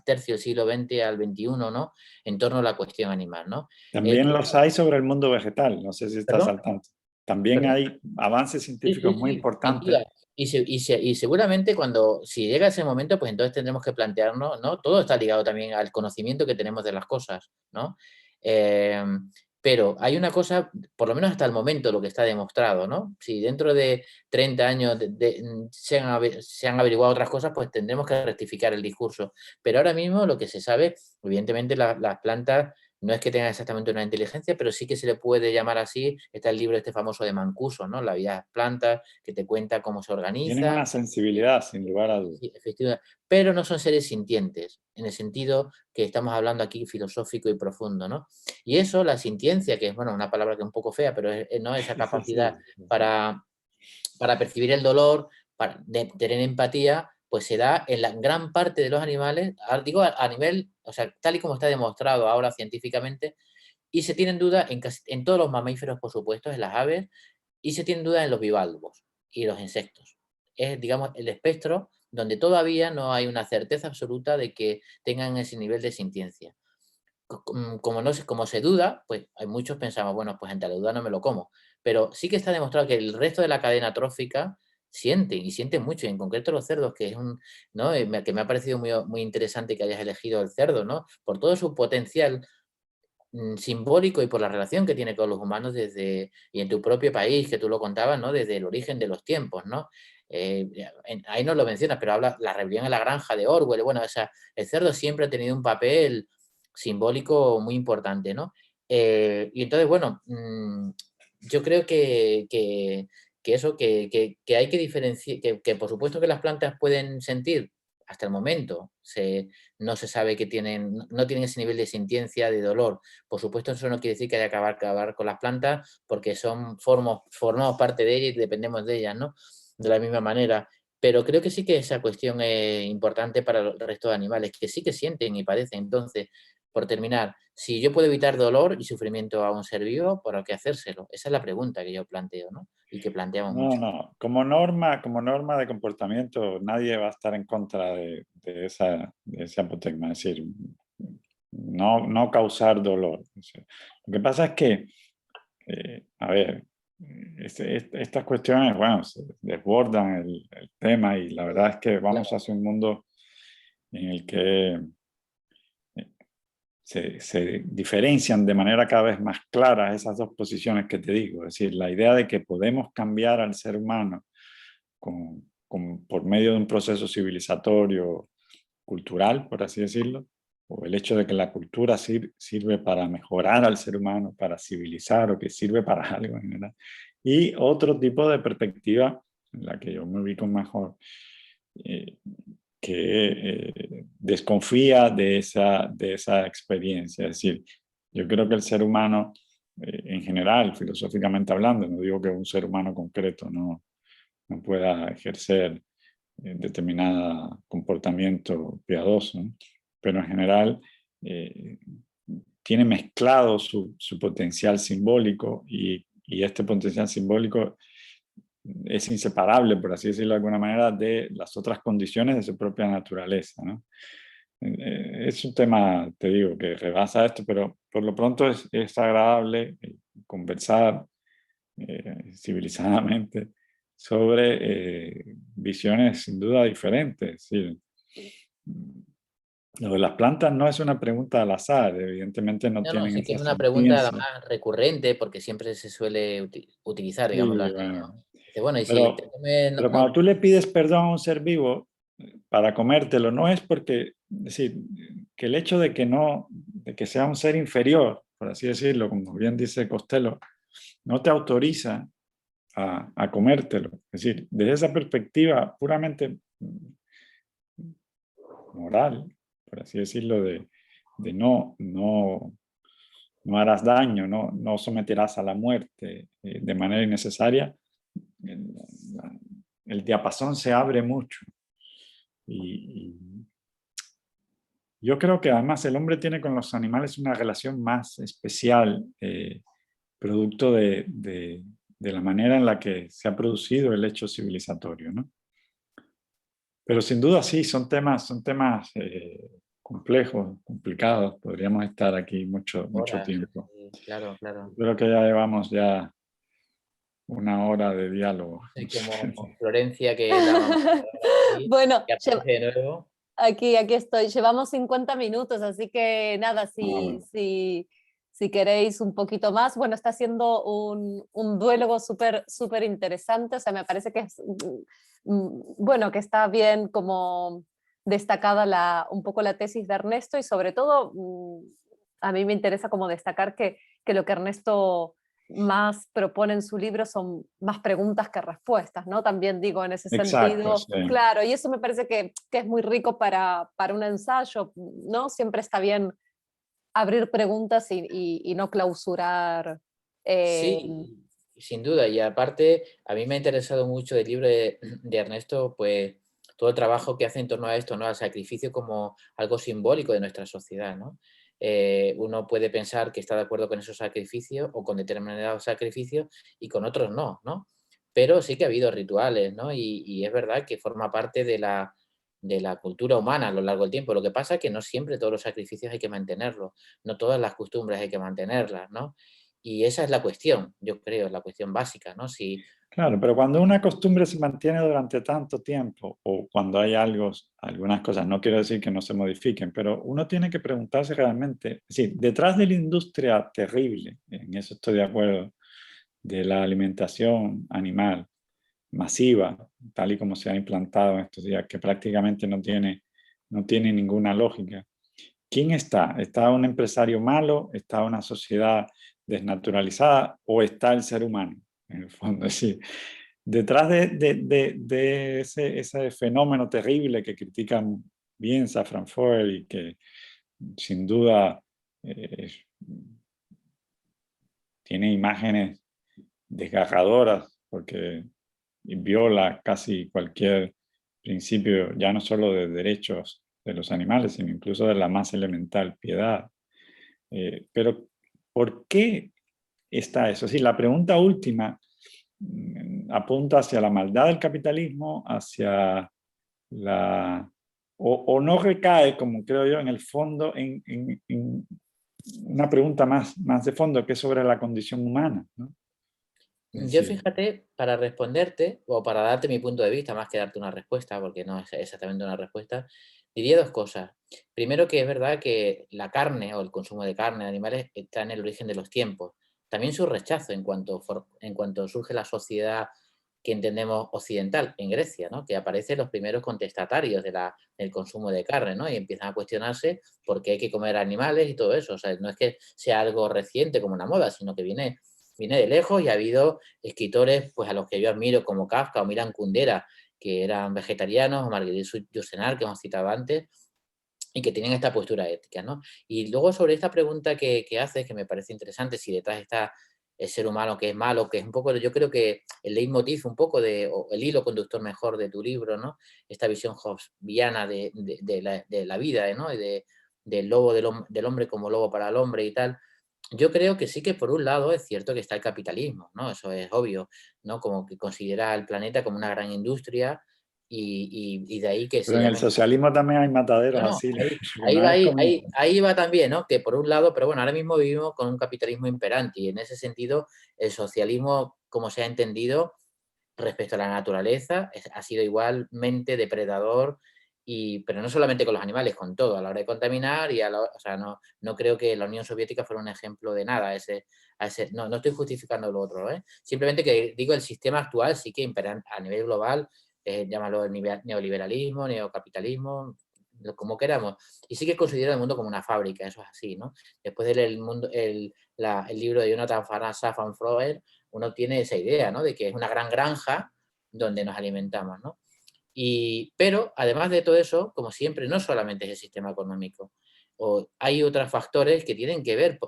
tercio del siglo XX al XXI, ¿no? En torno a la cuestión animal, ¿no? También los hay sobre el mundo vegetal, no sé si estás ¿Perdón? al tanto. También ¿Perdón? hay avances Sí, científicos sí, muy sí, sin duda. importantes. Y seguramente si llega ese momento, pues entonces tendremos que plantearnos, ¿no? Todo está ligado también al conocimiento que tenemos de las cosas, ¿no? Eh, pero hay una cosa, por lo menos hasta el momento, lo que está demostrado, ¿no? Si dentro de 30 años se han averiguado otras cosas, pues tendremos que rectificar el discurso. Pero ahora mismo lo que se sabe, evidentemente las plantas no es que tengan exactamente una inteligencia, pero sí que se le puede llamar así. Está el libro este famoso de Mancuso, ¿no? La vida de las plantas, que te cuenta cómo se Tienen organiza. una sensibilidad, sin lugar a dudas. Sí, efectivamente, pero no son seres sintientes, en el sentido que estamos hablando aquí filosófico y profundo, ¿no? Y eso, la sintiencia, que es, bueno, una palabra que es un poco fea, pero ¿no? Esa Sí, capacidad sí. para, para percibir el dolor, de tener empatía, pues se da en la gran parte de los animales, digo a nivel, o sea, tal y como está demostrado ahora científicamente, y se tiene en duda en todos los mamíferos, por supuesto, en las aves, y se tiene en duda en los bivalvos y los insectos. Es, digamos, el espectro donde todavía no hay una certeza absoluta de que tengan ese nivel de sintiencia. Como se duda, pues hay muchos pensamos, bueno, pues entre la duda no me lo como. Pero sí que está demostrado que el resto de la cadena trófica sienten y sienten mucho, y en concreto los cerdos, que es ¿no? Que me ha parecido muy interesante que hayas elegido el cerdo, ¿no? Por todo su potencial simbólico y por la relación que tiene con los humanos y en tu propio país, que tú lo contabas, ¿no? Desde el origen de los tiempos, ¿no? Ahí no lo mencionas, pero habla la rebelión en la granja de Orwell. Bueno, el cerdo siempre ha tenido un papel simbólico muy importante, ¿no? Y entonces, bueno, yo creo que hay que diferenciar, que por supuesto que las plantas pueden sentir, hasta el momento, no se sabe que no tienen ese nivel de sintiencia, de dolor. Por supuesto, eso no quiere decir que haya que acabar con las plantas, porque formamos parte de ellas y dependemos de ellas, ¿no? De la misma manera. Pero creo que sí que esa cuestión es importante para el resto de animales, que sí que sienten y padecen. Entonces, por terminar, si yo puedo evitar dolor y sufrimiento a un ser vivo, ¿por qué hacérselo? Esa es la pregunta que yo planteo, ¿no? Y que planteamos No, mucho. no. Como norma de comportamiento, nadie va a estar en contra de ese apotegma. Es decir, no causar dolor. O sea, lo que pasa es que a ver, estas cuestiones, bueno, se desbordan el tema y la verdad es que vamos Claro. hacia un mundo en el que se diferencian de manera cada vez más clara esas dos posiciones que te digo. Es decir, la idea de que podemos cambiar al ser humano por medio de un proceso civilizatorio, cultural, por así decirlo, o el hecho de que la cultura sirve para mejorar al ser humano, para civilizar o que sirve para algo en general. Y otro tipo de perspectiva en la que yo me ubico mejor, que desconfía de esa experiencia. Es decir, yo creo que el ser humano, en general, filosóficamente hablando, no digo que un ser humano concreto no pueda ejercer determinado comportamiento piadoso, ¿no? Pero en general tiene mezclado su potencial simbólico y este potencial simbólico es inseparable, por así decirlo de alguna manera, de las otras condiciones de su propia naturaleza, ¿no? Es un tema, te digo, que rebasa esto, pero por lo pronto es agradable conversar civilizadamente sobre visiones sin duda diferentes. ¿Sí? Lo de las plantas no es una pregunta al azar, evidentemente no No, no, tienen sí que esa es una pregunta sentiencia. además recurrente porque siempre se suele utilizar, Sí, digámoslo así, ¿no? bueno, Dice, bueno, y si te pero, comen pero cuando tú le pides perdón a un ser vivo para comértelo, no es porque, es decir, que el hecho de que no, de que sea un ser inferior, por así decirlo, como bien dice Costello, no te autoriza a comértelo. Es decir, desde esa perspectiva puramente moral, por así decirlo, de no harás daño, no someterás a la muerte de manera innecesaria, el, el diapasón se abre mucho. Y yo creo que además el hombre tiene con los animales una relación más especial, producto de la manera en la que se ha producido el hecho civilizatorio, ¿no? Pero sin duda sí, son temas complejos, complicados. Podríamos estar aquí mucho horas. tiempo. Claro, claro. Creo que ya llevamos ya una hora de diálogo. No sé, como Florencia, que es la mamá aquí, Bueno, que aparece de nuevo. aquí estoy. Llevamos 50 minutos, así que nada, Bueno, si queréis un poquito más, bueno, está siendo un duólogo súper interesante, o sea, me parece que es, bueno, que está bien como destacada un poco la tesis de Ernesto y sobre todo a mí me interesa como destacar que lo que Ernesto más propone en su libro son más preguntas que respuestas, ¿no? También digo en ese exacto, sentido, sí. claro, y eso me parece que es muy rico para un ensayo, ¿no? Siempre está bien abrir preguntas y no clausurar. Sí, sin duda. Y aparte, a mí me ha interesado mucho el libro de Ernesto, pues todo el trabajo que hace en torno a esto, ¿no? Al sacrificio como algo simbólico de nuestra sociedad, ¿no? Uno puede pensar que está de acuerdo con esos sacrificios o con determinados sacrificios y con otros no, ¿no? Pero sí que ha habido rituales, ¿no? Y es verdad que forma parte de la cultura humana a lo largo del tiempo. Lo que pasa es que no siempre todos los sacrificios hay que mantenerlos, no todas las costumbres hay que mantenerlas, ¿no? Y esa es la cuestión, yo creo, la cuestión básica, ¿no? Si, Claro, pero cuando una costumbre se mantiene durante tanto tiempo o cuando hay algunas cosas, no quiero decir que no se modifiquen, pero uno tiene que preguntarse realmente, es decir, detrás de la industria terrible, en eso estoy de acuerdo, de la alimentación animal masiva, tal y como se ha implantado en estos días, que prácticamente no tiene ninguna lógica. ¿Quién está? ¿Está un empresario malo? ¿Está una sociedad desnaturalizada? ¿O está el ser humano? En el fondo, es decir, detrás de ese fenómeno terrible que critican bien Safran Foer y que sin duda eh, tiene imágenes desgarradoras porque viola casi cualquier principio, ya no solo de derechos de los animales, sino incluso de la más elemental piedad. Pero, ¿por qué está eso? Es decir, la pregunta última apunta hacia la maldad del capitalismo, hacia la... o no recae, como creo yo, en el fondo, una pregunta más de fondo, que es sobre la condición humana, ¿no? Es Yo decir, fíjate, para responderte o para darte mi punto de vista, más que darte una respuesta, porque no es exactamente una respuesta, diría dos cosas. Primero, que es verdad que la carne o el consumo de carne de animales está en el origen de los tiempos. También su rechazo en cuanto surge la sociedad que entendemos occidental en Grecia, ¿no? Que aparecen los primeros contestatarios del consumo de carne, ¿no? Y empiezan a cuestionarse por qué hay que comer animales y todo eso. O sea, no es que sea algo reciente como una moda, sino que viene de lejos y ha habido escritores pues, a los que yo admiro, como Kafka o Milan Kundera, que eran vegetarianos, o Marguerite Yourcenar, que hemos citado antes, y que tienen esta postura ética, ¿no? Y luego sobre esta pregunta que haces, que me parece interesante, si detrás está el ser humano que es malo, que es un poco, yo creo que el leitmotiv un poco o el hilo conductor mejor de tu libro, ¿no? Esta visión hobbesiana de la vida, ¿no? Y del lobo del hombre como lobo para el hombre y tal. Yo creo que sí, que por un lado es cierto que está el capitalismo, ¿no? Eso es obvio, ¿no? Como que considera al planeta como una gran industria y de ahí que pero se en el llame... socialismo también hay mataderos Bueno, así, que ahí no va, es comida. ahí va también, ¿no? Que por un lado, pero bueno, ahora mismo vivimos con un capitalismo imperante y en ese sentido el socialismo, como se ha entendido respecto a la naturaleza, ha sido igualmente depredador, pero no solamente con los animales, con todo, a la hora de contaminar o sea, no creo que la Unión Soviética fuera un ejemplo de nada. No estoy justificando lo otro, ¿eh? Simplemente que digo, el sistema actual sí que impera a nivel global, llámalo el neoliberalismo, neocapitalismo, como queramos, y sí que considero el mundo como una fábrica, eso es así, ¿no? Después de leer el libro de Jonathan Safran Foer, uno tiene esa idea, ¿no? De que es una gran granja donde nos alimentamos, ¿no? Pero además de todo eso, como siempre, no solamente es el sistema económico, hay otros factores que tienen que ver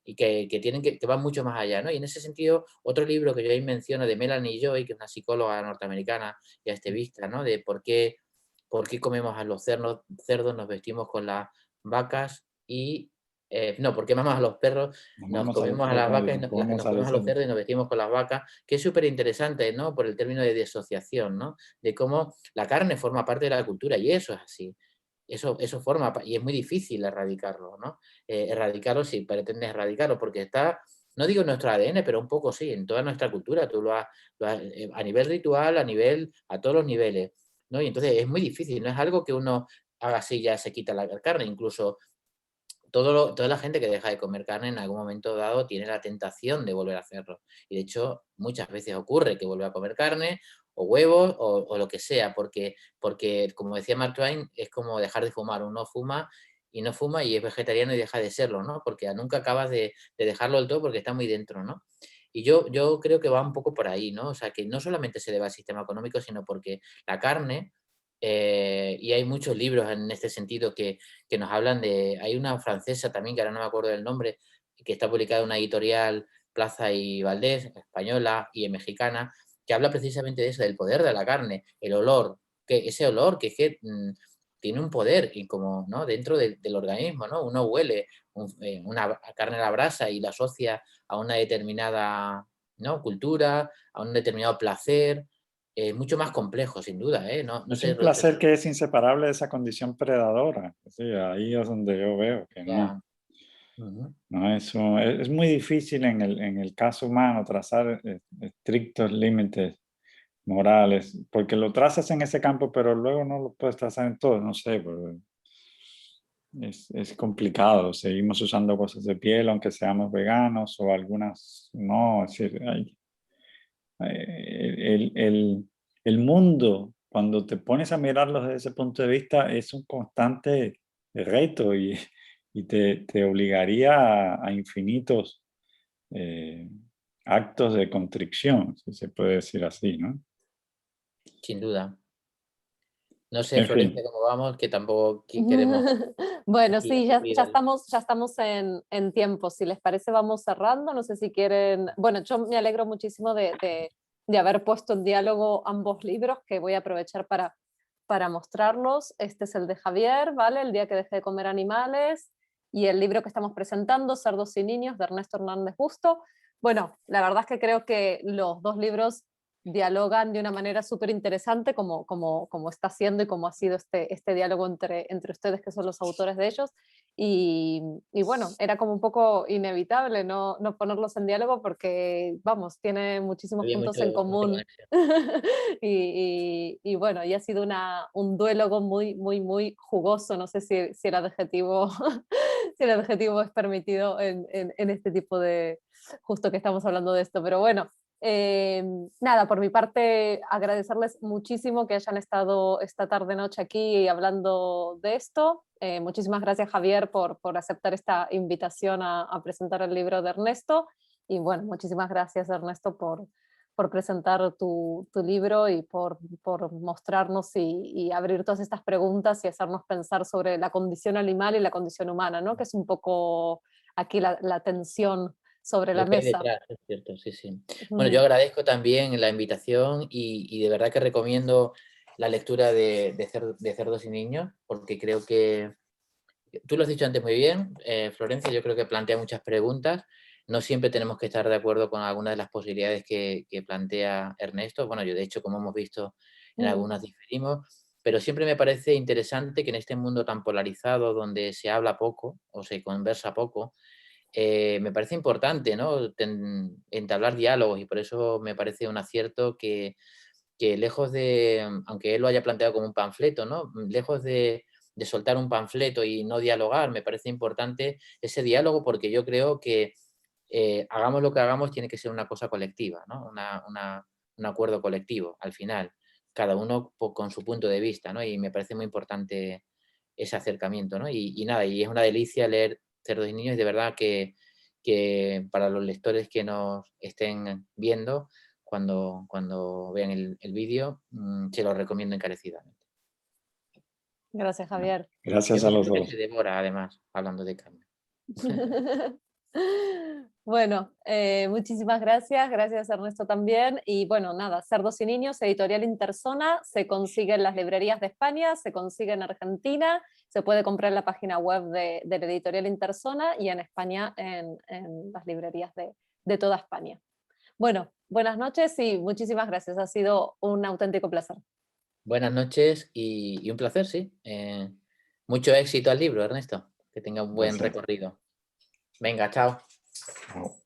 y que van mucho más allá, ¿no? Y en ese sentido, otro libro que yo ahí menciono de Melanie Joy, que es una psicóloga norteamericana y activista, ¿no? De por qué comemos a los cerdos, nos vestimos con las vacas y... no, ¿por qué amamos a los perros? Nos Vamos a los comemos a las perros vacas, y nos comemos a comemos los a los cerdos. cerdos y nos vestimos con las vacas, que es súper interesante, ¿no? Por el término de disociación, ¿no? De cómo la carne forma parte de la cultura y eso es así. Eso forma, y es muy difícil erradicarlo, ¿no? Erradicarlo si pretendes erradicarlo, porque está, no digo en nuestro ADN, pero un poco sí, en toda nuestra cultura, a nivel ritual, a todos los niveles, ¿no? Y entonces es muy difícil, no es algo que uno haga así y ya se quita la carne, incluso toda la gente que deja de comer carne en algún momento dado tiene la tentación de volver a hacerlo. Y de hecho, muchas veces ocurre que vuelve a comer carne o huevos o lo que sea, porque, como decía Mark Twain, es como dejar de fumar. Uno fuma y es vegetariano y deja de serlo, ¿no? Porque nunca acabas de dejarlo del todo porque está muy dentro, ¿no? Y yo creo que va un poco por ahí, ¿no? O sea, que no solamente se debe al sistema económico, sino porque la carne, y hay muchos libros en este sentido que nos hablan hay una francesa también, que ahora no me acuerdo del nombre, que está publicada en una editorial, Plaza y Valdés, española y mexicana, que habla precisamente de eso, del poder de la carne, el olor, ese olor que tiene un poder y como, ¿no? Dentro del organismo, ¿no? Uno huele una carne a la brasa y la asocia a una determinada, ¿no? Cultura, a un determinado placer. Es mucho más complejo, sin duda, ¿eh? No Es sé, un placer que es inseparable de esa condición predadora. Sí, ahí es donde yo veo que no. ya. Ujú. No, es muy difícil en el caso humano trazar estrictos límites morales, porque lo trazas en ese campo, pero luego no lo puedes trazar en todo, no sé, porque es complicado. Seguimos usando cosas de piel, aunque seamos veganos, o algunas no. Es decir, el mundo, cuando te pones a mirarlo desde ese punto de vista, es un constante reto y te obligaría a infinitos eh, actos de contrición, si se puede decir así, ¿no? Sin duda. No sé, En Florencia, fin, cómo vamos, que tampoco queremos Bueno, aquí sí, aburrir ya estamos en tiempo. Si les parece, vamos cerrando. No sé si quieren. Bueno, yo me alegro muchísimo de haber puesto en diálogo ambos libros, que voy a aprovechar para mostrarlos. Este es el de Javier, ¿vale? El día que dejé de comer animales. Y el libro que estamos presentando, Cerdos y Niños, de Ernesto Hernández Busto. Bueno, la verdad es que creo que los dos libros dialogan de una manera súper interesante como está siendo y como ha sido este diálogo entre ustedes que son los autores de ellos. Y bueno, era como un poco inevitable no ponerlos en diálogo porque, vamos, tiene muchísimos Había puntos en mucha común. conexión. Y bueno, y ha sido un duólogo muy, muy, muy jugoso. No sé si el adjetivo, si el adjetivo es permitido en este tipo de, justo que estamos hablando de esto, pero bueno. Nada, por mi parte, agradecerles muchísimo que hayan estado esta tarde-noche aquí hablando de esto. Muchísimas gracias, Javier, por aceptar esta invitación a presentar el libro de Ernesto. Y bueno, muchísimas gracias, Ernesto, por presentar tu libro y por mostrarnos y abrir todas estas preguntas y hacernos pensar sobre la condición animal y la condición humana, ¿no? Que es un poco aquí la tensión sobre la Lo que hay mesa. detrás, es cierto, sí, sí. Bueno, Mm. yo agradezco también la invitación y de verdad que recomiendo la lectura de Cerdos y Niños, porque creo que, tú lo has dicho antes muy bien, Florencia, yo creo que plantea muchas preguntas. No siempre tenemos que estar de acuerdo con algunas de las posibilidades que plantea Ernesto. Bueno, yo de hecho, como hemos visto, en Mm. algunas diferimos, pero siempre me parece interesante que en este mundo tan polarizado, donde se habla poco o se conversa poco, me parece importante, ¿no? Entablar diálogos, y por eso me parece un acierto que lejos de, aunque él lo haya planteado como un panfleto, ¿no? Lejos de soltar un panfleto y no dialogar, me parece importante ese diálogo, porque yo creo que hagamos lo que hagamos, tiene que ser una cosa colectiva, ¿no? Un acuerdo colectivo al final, cada uno con su punto de vista, ¿no? Y me parece muy importante ese acercamiento, ¿no? Y nada, y es una delicia leer Cerdos y Niños, y de verdad que para los lectores que nos estén viendo, cuando vean el vídeo, se lo recomiendo encarecidamente. Gracias, Javier. Yo Gracias a creo los que se dos. devora, además, hablando de carne. Bueno, muchísimas gracias, gracias Ernesto también. Y bueno, nada, Cerdos y Niños, editorial Interzona, se consigue en las librerías de España, se consigue en Argentina, se puede comprar en la página web de la editorial Interzona y en España en las librerías de toda España. Bueno, buenas noches y muchísimas gracias, ha sido un auténtico placer. Buenas noches y un placer, sí. Mucho éxito al libro, Ernesto. Que tenga un buen Gracias. recorrido. Venga, chao. Chao.